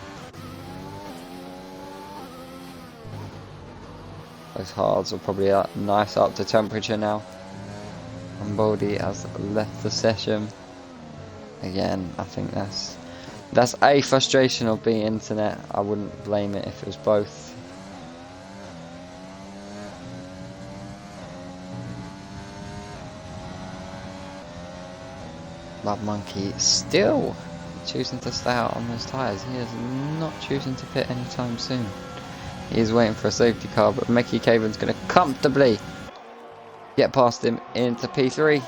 [SPEAKER 1] Those hards are probably nice up to temperature now. And Baldy has left the session. Again, I think that's a frustration of being internet. I wouldn't blame it if it was both. Mud Monkey still choosing to stay out on those tyres. He is not choosing to pit anytime soon. He is waiting for a safety car, but Mickey Caven's going to comfortably get past him into P3.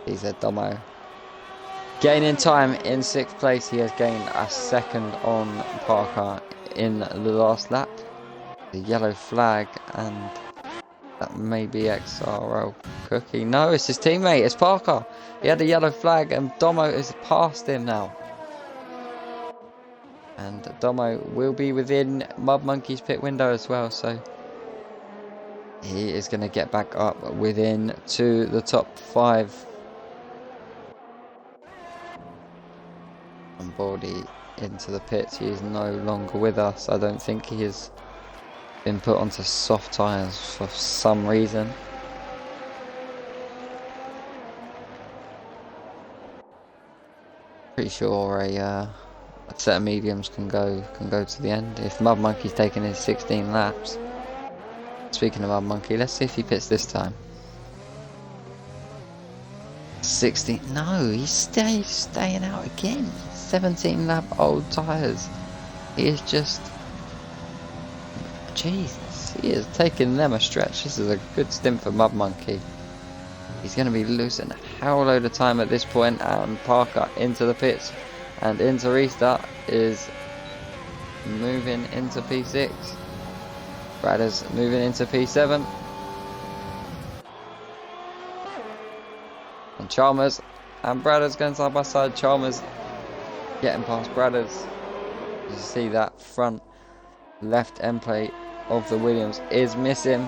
[SPEAKER 1] He's a Domo. Gaining time in 6th place. He has gained a second on Parker in the last lap. The yellow flag, and that may be XRL Cookie. No, it's his teammate. It's Parker. He had the yellow flag, and Domo is past him now. And Domo will be within Mud Monkey's pit window as well, so he is going to get back up within to the top 5. And Baldy into the pits. He is no longer with us. I don't think he has been put onto soft tyres for some reason. Pretty sure a set of mediums can go to the end if Mud Monkey's taking his 16 laps. Speaking of Mud Monkey, let's see if he pits this time. 16. No, he's staying out again. 17 lap old tyres. He is just, Jesus, he is taking them a stretch. This is a good stint for Mud Monkey. He's going to be losing a hell load of time at this point, and Parker into the pits and into restart is moving into P6. Bradders moving into P7. And Chalmers and Bradders going side by side. Chalmers getting past Bradders. You see that front left end plate of the Williams is missing.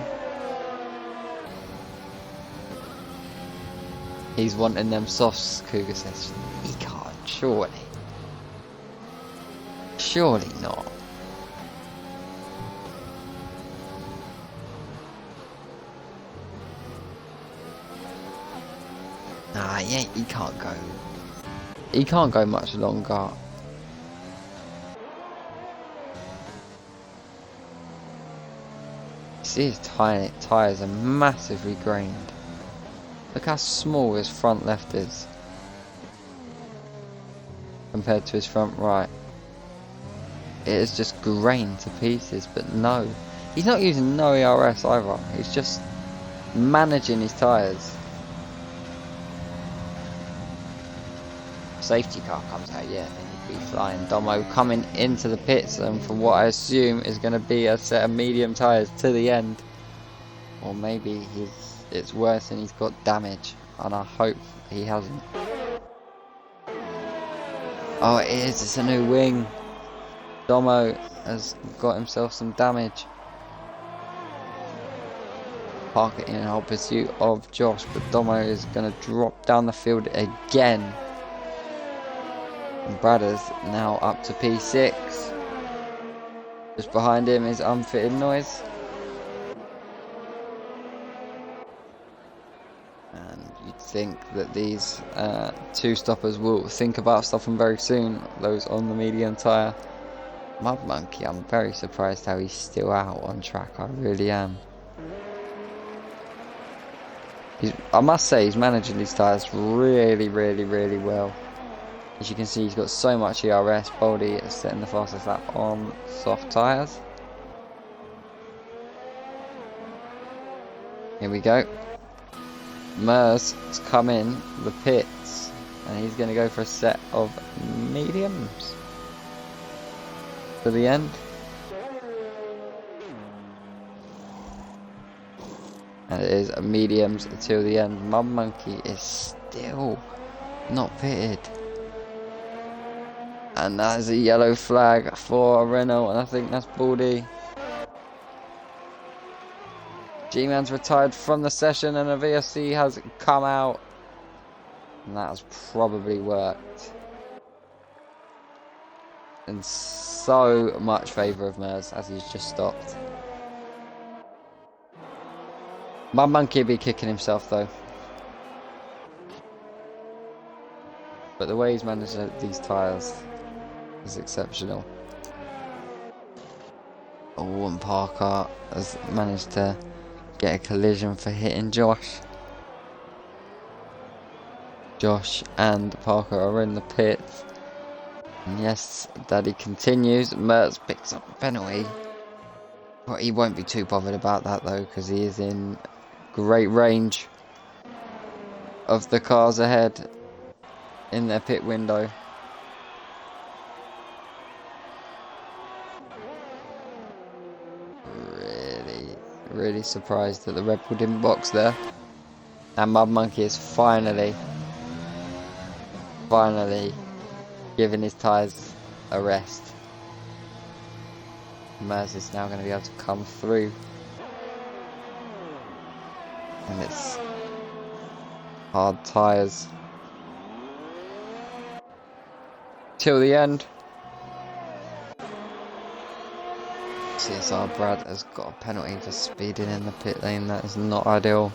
[SPEAKER 1] He's wanting them softs, Cougar says. He can't, surely. Surely not. Nah, yeah, he can't go. He can't go much longer. See his tyres are massively grained. Look how small his front left is compared to his front right. It is just grained to pieces, but no. He's not using no ERS either. He's just managing his tyres. Safety car comes out, yeah, then he'd be flying. Domo coming into the pits, and for what I assume is going to be a set of medium tyres to the end. Or maybe it's worse and he's got damage, and I hope he hasn't. Oh, it is, it's a new wing. Domo has got himself some damage. Parker in whole pursuit of Josh, but Domo is going to drop down the field again. And Bradders now up to P6. Just behind him is Unfitted Noise. And you'd think that these two stoppers will think about stopping very soon, those on the medium tyre. Mud Monkey, I'm very surprised how he's still out on track, I really am. I must say, he's managing these tyres really, really, really well. As you can see, he's got so much ERS. Baldy is setting the fastest lap on soft tyres. Here we go. Mers has come in the pits, and he's going to go for a set of mediums to the end. And it is mediums until the end. Mud Monkey is still not pitted. And that is a yellow flag for Renault, and I think that's Baldy. G-Man's retired from the session, and a VSC has come out. And that has probably worked in so much favour of Mers, as he's just stopped. My monkey would be kicking himself though. But the way he's managed these tyres is exceptional. Oh, and Parker has managed to get a collision for hitting Josh. Josh and Parker are in the pits. And yes, Daddy continues. Mertz picks up a penalty. But he won't be too bothered about that though, because he is in great range of the cars ahead in their pit window. Really surprised that the Red Bull didn't box there. And Mud Monkey is finally giving his tyres a rest. Mers is now going to be able to come through. And it's hard tyres till the end. CSR Brad has got a penalty for speeding in the pit lane. That is not ideal.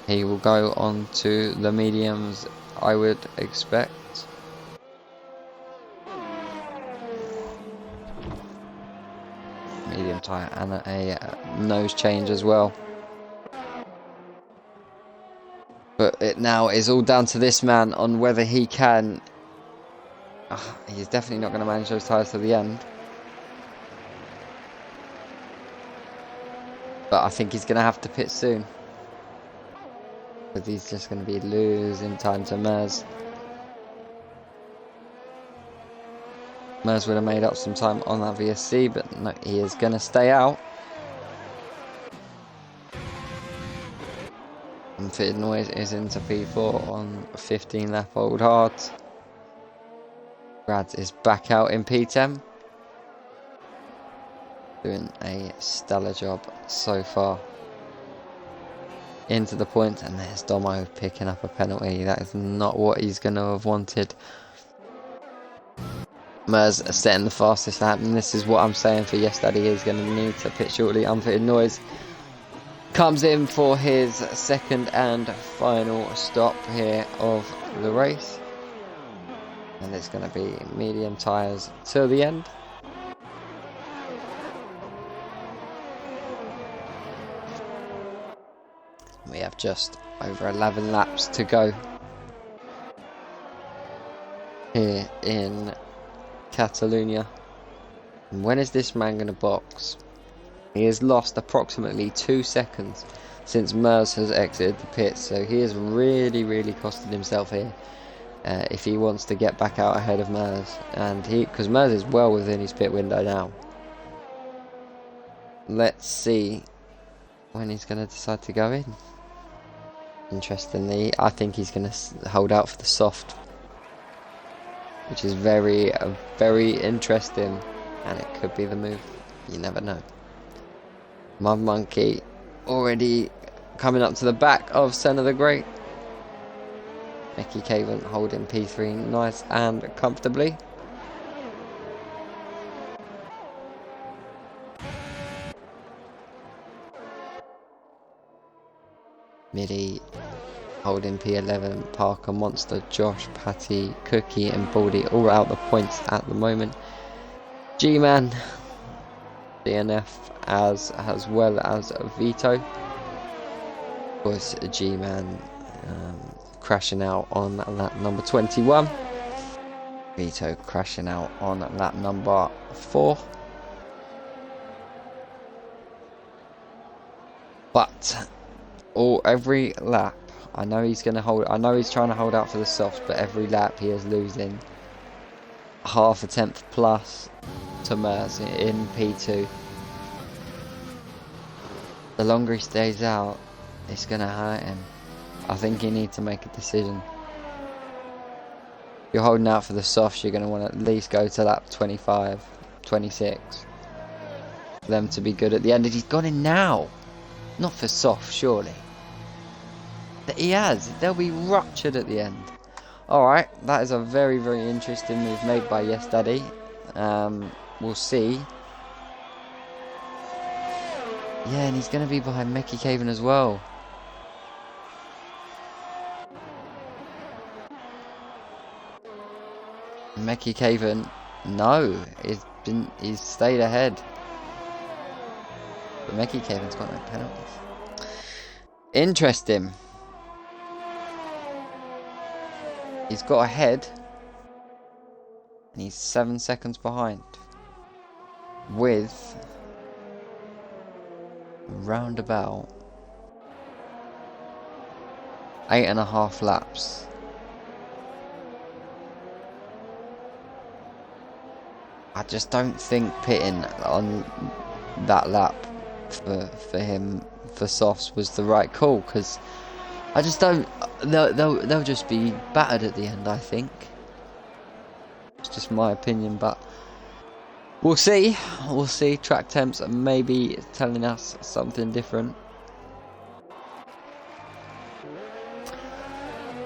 [SPEAKER 1] He will go on to the mediums, I would expect. Medium tyre and a nose change as well. But it now is all down to this man on whether he can. He's definitely not going to manage those tyres to the end. But I think he's going to have to pit soon. Because he's just going to be losing time to Mers. Mers would have made up some time on that VSC, but no, he is going to stay out. Unfitted noise is into P4 on 15 lap old hard. Brad is back out in P10. Doing a stellar job so far. Into the point, and there's Domo picking up a penalty. That is not what he's going to have wanted. Mers setting the fastest lap, and this is what I'm saying for yes, Daddy is going to need to pit shortly. Unfitted noise comes in for his second and final stop here of the race, and it's going to be medium tyres till the end. We have just over 11 laps to go here in Catalonia. And when is this man going to box? He has lost approximately 2 seconds since Mers has exited the pits, so he has really costed himself here if he wants to get back out ahead of Mers, and because Mers is well within his pit window now. Let's see when he's going to decide to go in. Interestingly, I think he's going to hold out for the soft, which is very interesting, and it could be the move. You never know. Mud Monkey already coming up to the back of Senna the Great. Mickey Caven holding P3 nice and comfortably. Midi holding P11, Parker, Monster, Josh, Patty, Cookie and Baldy all out the points at the moment. G-Man, DNF as well as Vito. Of course, G-Man crashing out on lap number 21. Vito crashing out on lap number 4. But every lap, I know he's trying to hold out for the softs, but every lap he is losing half a tenth plus to Mers in P2. The longer he stays out, it's going to hurt him. I think he needs to make a decision. you're holding out for the softs, you're going to want to at least go to lap 25, 26 for them to be good at the end. And he's gone in now. Not for soft, surely. He has. They'll be ruptured at the end. Alright, that is a very, very interesting move made by Yes Daddy. We'll see. Yeah, and he's going to be behind Mickey Caven as well. Mickey Caven, no, he's stayed ahead. But Mickey Caven's got no penalties. Interesting. He's got ahead. And he's 7 seconds behind. With roundabout 8.5 laps. I just don't think pitting on that lap for him for softs was the right call, because I just don't. They'll just be battered at the end, I think. It's just my opinion, but we'll see. We'll see. Track temps are maybe telling us something different.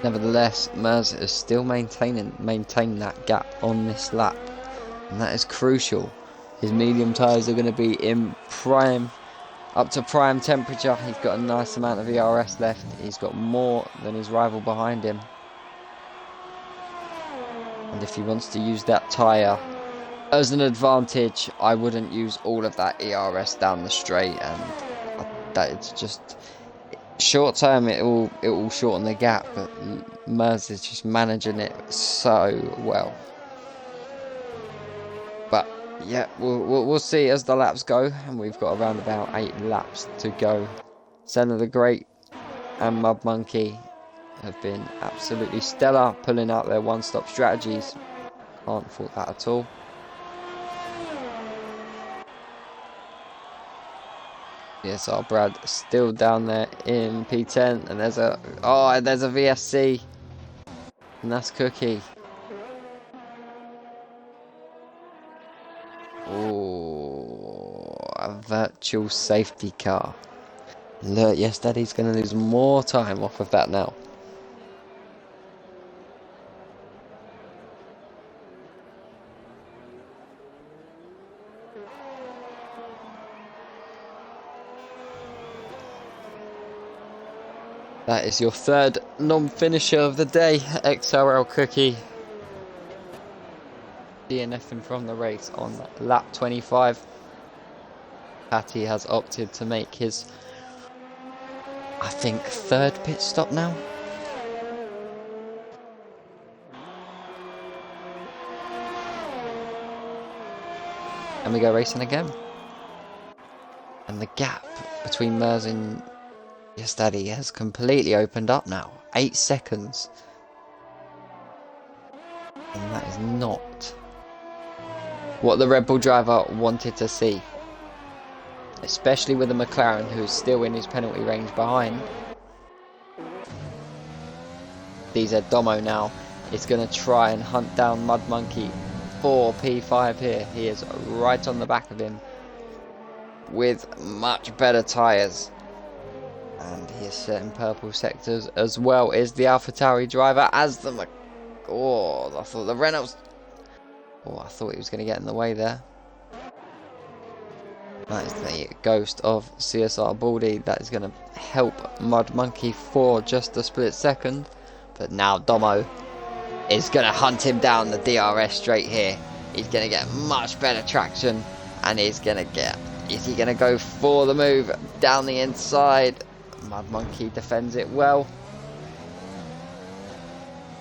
[SPEAKER 1] Nevertheless, Mers is still maintaining that gap on this lap, and that is crucial. His medium tyres are going to be in prime, up to prime temperature. He's got a nice amount of ERS left. He's got more than his rival behind him. And if he wants to use that tyre as an advantage, I wouldn't use all of that ERS down the straight, and that it's just short term. It will shorten the gap, but Mers is just managing it so well. But yeah, we'll see as the laps go, and we've got around about 8 laps to go. Senna the Great and Mud Monkey have been absolutely stellar, pulling out their one-stop strategies. Can't fault that at all. CSR Brad still down there in P10, and there's a VSC, and that's Cookie. Oh, a virtual safety car. Look, Yes Daddy's going to lose more time off of that now. That is your third non-finisher of the day, XRL Cookie. DNFing from the race on lap 25. Patty has opted to make his, I think, third pit stop now. And we go racing again. And the gap between Mers and Yes Daddy has completely opened up now. 8 seconds. And that is not what the Red Bull driver wanted to see. Especially with the McLaren, who's still in his penalty range behind. DZ Domo now is going to try and hunt down Mud Monkey for P5 here. He is right on the back of him with much better tyres. And he is setting purple sectors, as well as the AlphaTauri driver, as the I thought the Reynolds. I thought he was going to get in the way there. That is the ghost of CSR Baldy. That is going to help Mud Monkey for just a split second. But now Domo is going to hunt him down the DRS straight here. He's going to get much better traction, and he's going to get. Is he going to go for the move down the inside? Mud Monkey defends it well.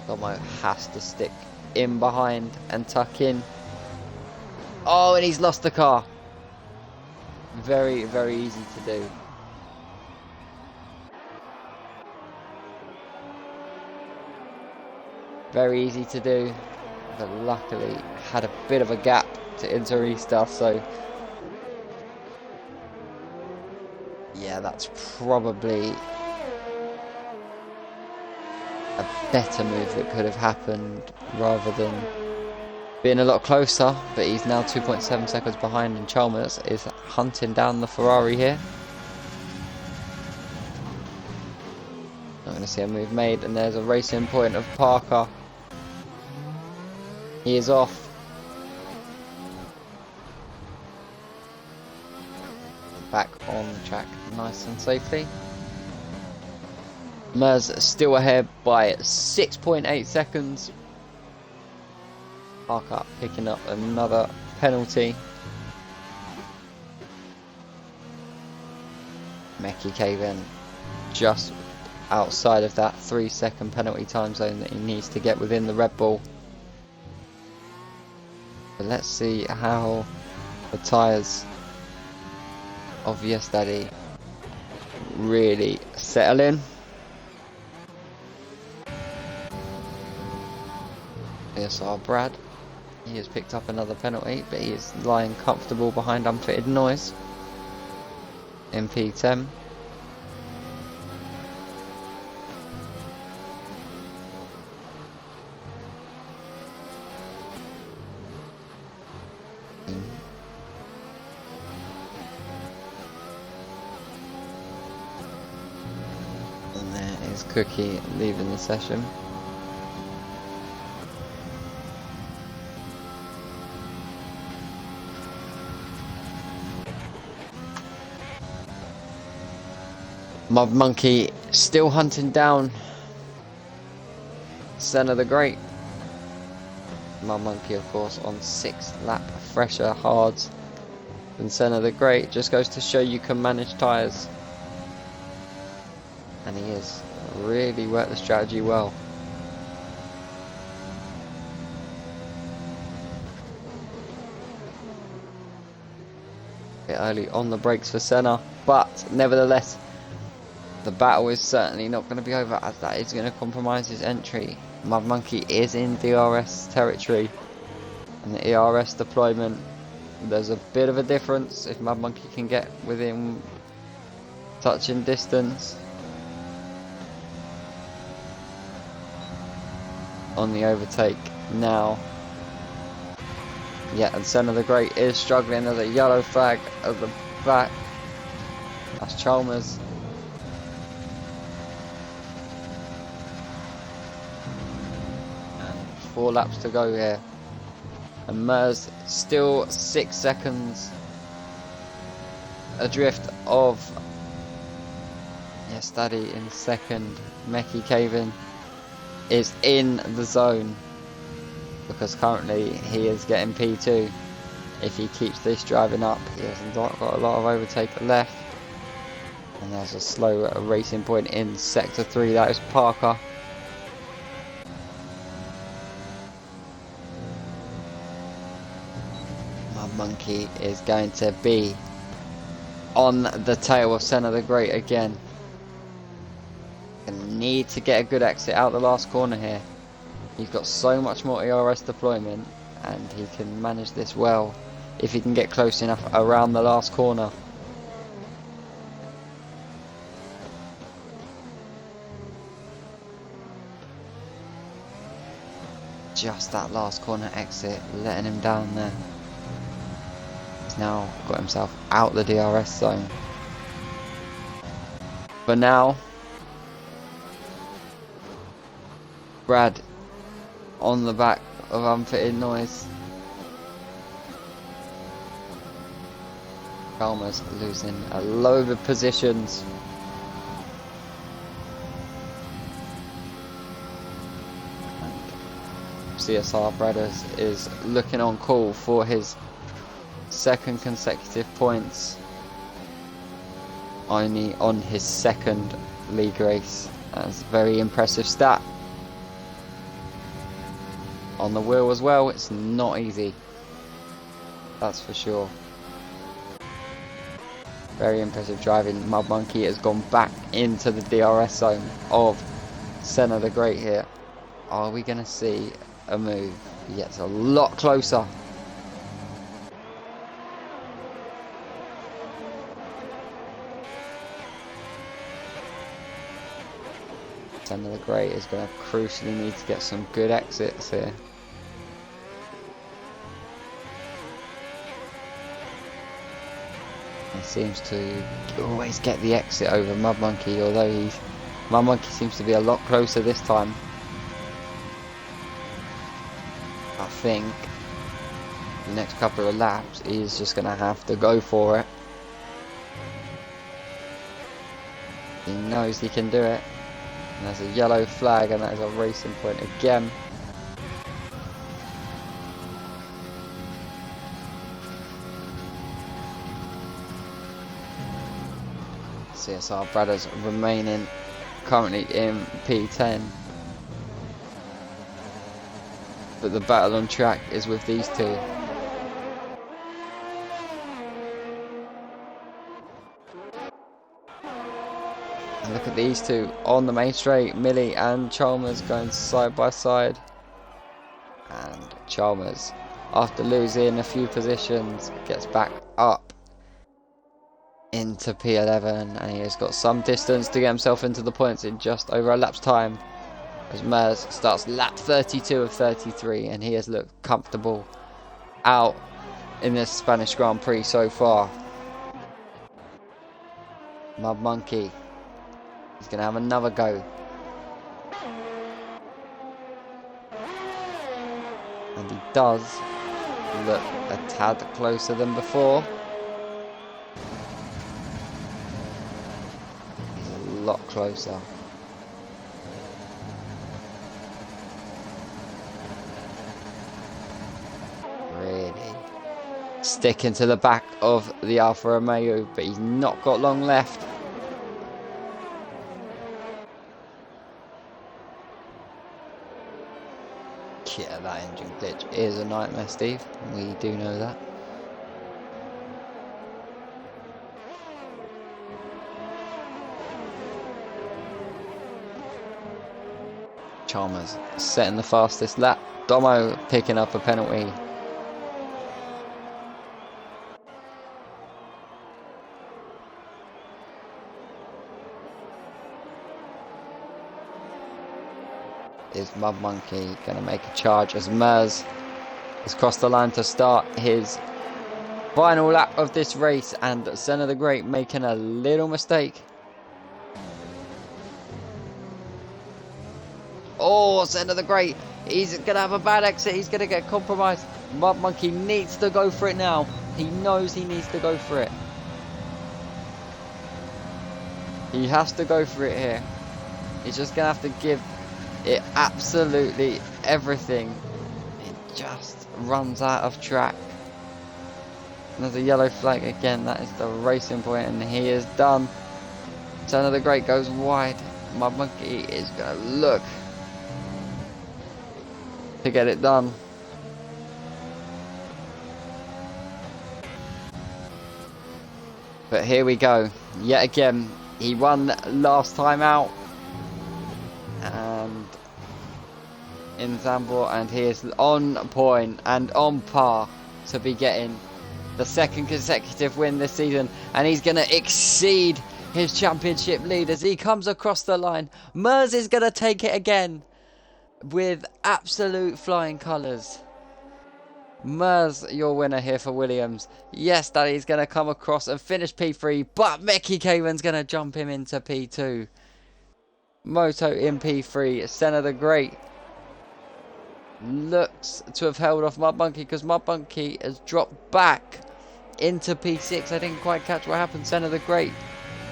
[SPEAKER 1] Domo has to stick in behind and tuck in. Oh, and he's lost the car. Very, very easy to do. Very easy to do. But luckily had a bit of a gap to enter restart, so yeah, that's probably a better move that could have happened rather than being a lot closer, but he's now 2.7 seconds behind, and Chalmers is hunting down the Ferrari here. Not going to see a move made, and there's a racing point of Parker. He is off. Back on the track nice and safely. Mers still ahead by 6.8 seconds. Parker picking up another penalty. Meki Caven just outside of that 3-second penalty time zone that he needs to get within the Red Bull. But let's see how the tyres of Yes Daddy really settle in. CSR Brad, he has picked up another penalty, but he is lying comfortable behind unfitted noise in P10. And there is Cookie leaving the session. Mud Monkey still hunting down Senna the Great. Mud Monkey, of course, on 6th lap, fresher hards than Senna the Great. Just goes to show you can manage tyres. And he is. Really worked the strategy well. A bit early on the brakes for Senna, but nevertheless, the battle is certainly not going to be over, as that is going to compromise his entry. Mud Monkey is in DRS territory, and the ERS deployment, there's a bit of a difference if Mud Monkey can get within touching distance on the overtake now. Yeah, and Senna the Great is struggling. There's a yellow flag at the back. That's Chalmers. And 4 laps to go here. And Mers still 6 seconds adrift of Yes Daddy in second. Meki Caven is in the zone, because currently he is getting P2. If he keeps this driving up, he has not got a lot of overtake left. And there's a slow racing point in sector 3, that is Parker. Mud Monkey is going to be on the tail of Senna the Great again. And need to get a good exit out the last corner here. He's got so much more ERS deployment, and he can manage this well if he can get close enough around the last corner. Just that last corner exit letting him down there. He's now got himself out the DRS zone. But now Brad on the back of unfitted noise. Chalmers losing a load of positions. CSR Brothers is looking on call for his second consecutive points, only on his second league race. That's a very impressive stat. On the wheel as well, it's not easy, that's for sure. Very impressive driving. Mud Monkey has gone back into the DRS zone of Senna the Great here. Are we going to see a move? He gets a lot closer. Sender the Great is going to crucially need to get some good exits here. He seems to always get the exit over Mud Monkey, although Mud Monkey seems to be a lot closer this time. I think the next couple of laps he's just going to have to go for it. He knows he can do it. And there's a yellow flag, and that is a racing point again. CSR Brothers remaining currently in P10. But the battle on track is with these two. And look at these two on the main straight. Millie and Chalmers going side by side. And Chalmers, after losing a few positions, gets back up into P11, and he has got some distance to get himself into the points in just over a lap's time. As Mers starts lap 32 of 33, and he has looked comfortable out in this Spanish Grand Prix so far. Mud Monkey, he's going to have another go. And he does look a tad closer than before. He's a lot closer. Really sticking to the back of the Alfa Romeo, but he's not got long left. Yeah, that engine glitch is a nightmare, Steve. We do know that. Chalmers setting the fastest lap. Domo picking up a penalty. Is Mud Monkey going to make a charge as Mers has crossed the line to start his final lap of this race, and Senna the Great making a little mistake. Oh, Senna the Great, he's going to have a bad exit, he's going to get compromised. Mud Monkey needs to go for it now. He knows he needs to go for it. He has to go for it here. He's just going to have to give it absolutely everything. It just runs out of track. And there's a yellow flag again. That is the racing point, and he is done. Senna the Great goes wide. Mud Monkey is going to look to get it done. But here we go. Yet again, he won last time out. And in Zambor, and he is on point and on par to be getting the second consecutive win this season, and he's going to exceed his championship lead as he comes across the line. Mers is going to take it again with absolute flying colours. Mers, your winner here for Williams. Yes, that he's going to come across and finish P3, but Mickey Kavan's going to jump him into P2. Moto in P3. Senna the Great looks to have held off Mud Monkey, because Mud Monkey has dropped back into P6. I didn't quite catch what happened. Senna the Great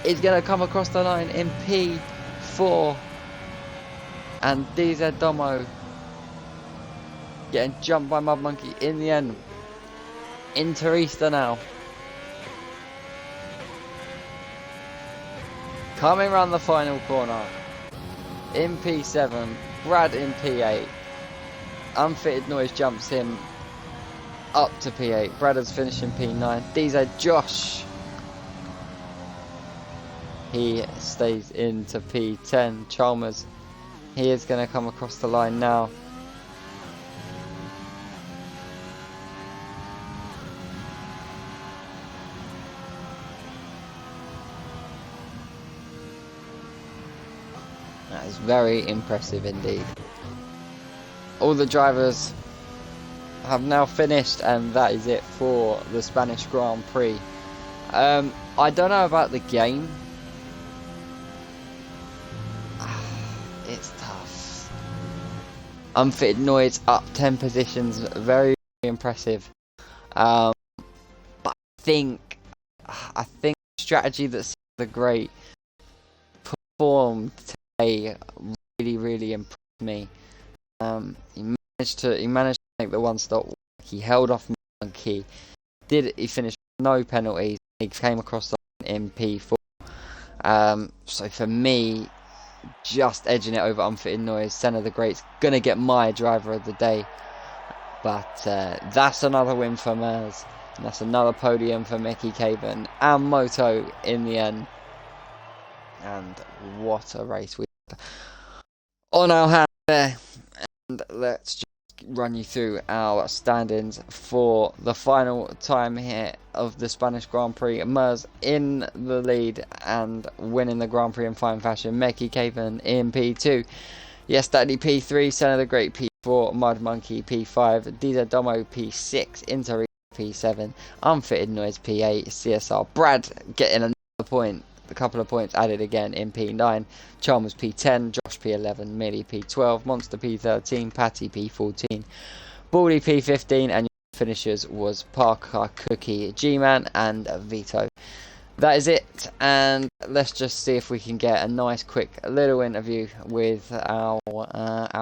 [SPEAKER 1] is going to come across the line in P4. And DZ Domo getting jumped by Mud Monkey in the end. Into Easter now. Coming around the final corner. In P7, Brad in P8. Unfitted Noise jumps him up to P8. Brad has finished in P9. These are Josh. He stays into P10. Chalmers, he is going to come across the line now. That is very impressive indeed. All the drivers have now finished, and that is it for the Spanish Grand Prix. I don't know about the game. It's tough. Unfitted noise up 10 positions, very, very impressive. But I think the strategy that the Great performed today really, really impressed me. He managed to make the one stop. He held off Monkey. He finished with no penalties. He came across the line in P4. So for me, just edging it over Unfitted Noise, Senna the Great's gonna get my driver of the day. But that's another win for Mers. And that's another podium for Mickey Caven and Moto in the end. And what a race we had on our hands there. And let's just run you through our standings for the final time here of the Spanish Grand Prix. Mers in the lead and winning the Grand Prix in fine fashion. Mickey Caven in P2. Yes Daddy P3. Senna the Great P4. Mud Monkey P5. DZ Domo P6. Inter P7. Unfitted Noise P8. CSR Brad getting another point. A couple of points added again in P9. Chalmers P10, Josh P11, Millie P12, Monster P13, Patty P14, Baldy P15, and your finishers was Parker, Cookie, G-Man, and Vito. That is it, and let's just see if we can get a nice, quick little interview with our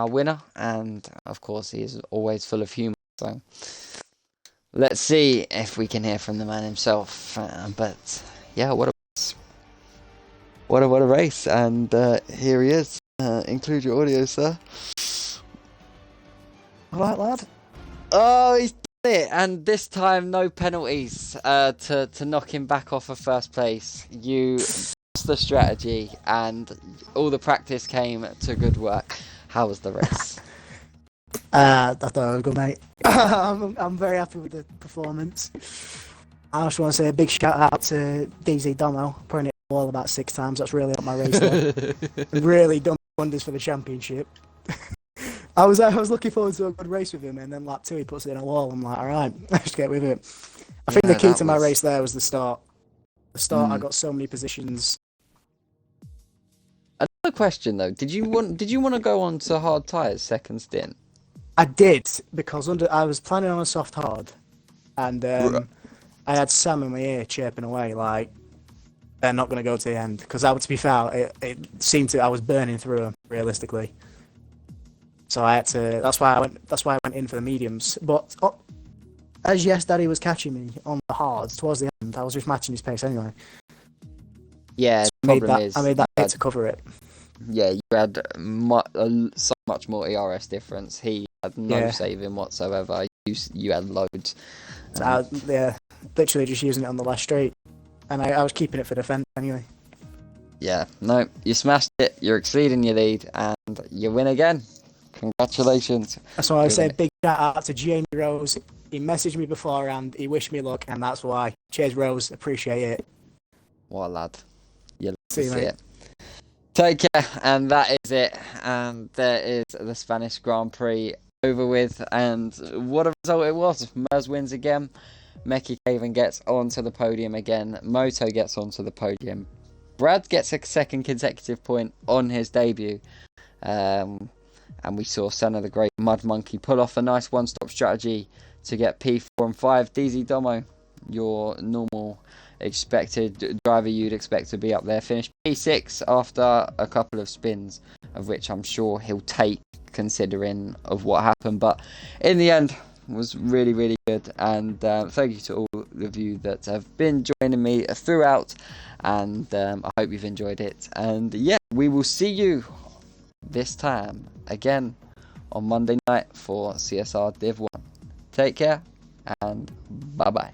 [SPEAKER 1] winner. And of course, he is always full of humour. So let's see if we can hear from the man himself. But yeah, what a race, and here he is. Include your audio, sir.
[SPEAKER 2] Alright, lad.
[SPEAKER 1] Oh, he's done it, and this time no penalties to knock him back off of first place. You lost the strategy, and all the practice came to good work. How was the race?
[SPEAKER 2] I thought it was good, mate. I'm very happy with the performance. I just want to say a big shout out to DZ Domo, putting it on the wall about 6 times. That's really up my race there. Really done wonders for the championship. I was looking forward to a good race with him, and then lap 2 he puts it in a wall. I'm like, alright, let's get with it. I think the key to my race there was the start. I got so many positions.
[SPEAKER 1] Another question though, did you want to go on to hard tyres second stint?
[SPEAKER 2] I did, because I was planning on a soft hard, and I had Sam in my ear chirping away like they're not going to go to the end, because to be fair, it seemed I was burning through them realistically. So I had to. That's why I went in for the mediums. But as Yes Daddy was catching me on the hards towards the end, I was just matching his pace anyway.
[SPEAKER 1] Yeah,
[SPEAKER 2] so I made that hit to cover it.
[SPEAKER 1] Yeah, you had so much more ERS difference. He had no saving whatsoever. You had loads.
[SPEAKER 2] So I literally just using it on the last straight, and I was keeping it for defence anyway.
[SPEAKER 1] Yeah, no, you smashed it. You're exceeding your lead, and you win again. Congratulations.
[SPEAKER 2] That's why I say big shout out to Jamie Rose. He messaged me beforehand. He wished me luck, and that's why. Cheers, Rose. Appreciate it.
[SPEAKER 1] What a lad. You
[SPEAKER 2] see you, mate.
[SPEAKER 1] It. Take care, and that is it. And there is the Spanish Grand Prix over with, and what a result it was. Mers wins again. Mickey Caven gets onto the podium again. Moto gets onto the podium. Brad gets a second consecutive point on his debut. And we saw Senna the Great Mud Monkey pull off a nice one-stop strategy to get P4 and 5. DZ Domo, your normal expected driver you'd expect to be up there, finished P6 after a couple of spins, of which I'm sure he'll take considering of what happened. But in the end, was really, really good. And thank you to all of you that have been joining me throughout. And I hope you've enjoyed it. And yeah, we will see you this time again on Monday night for CSR Div 1. Take care and bye bye.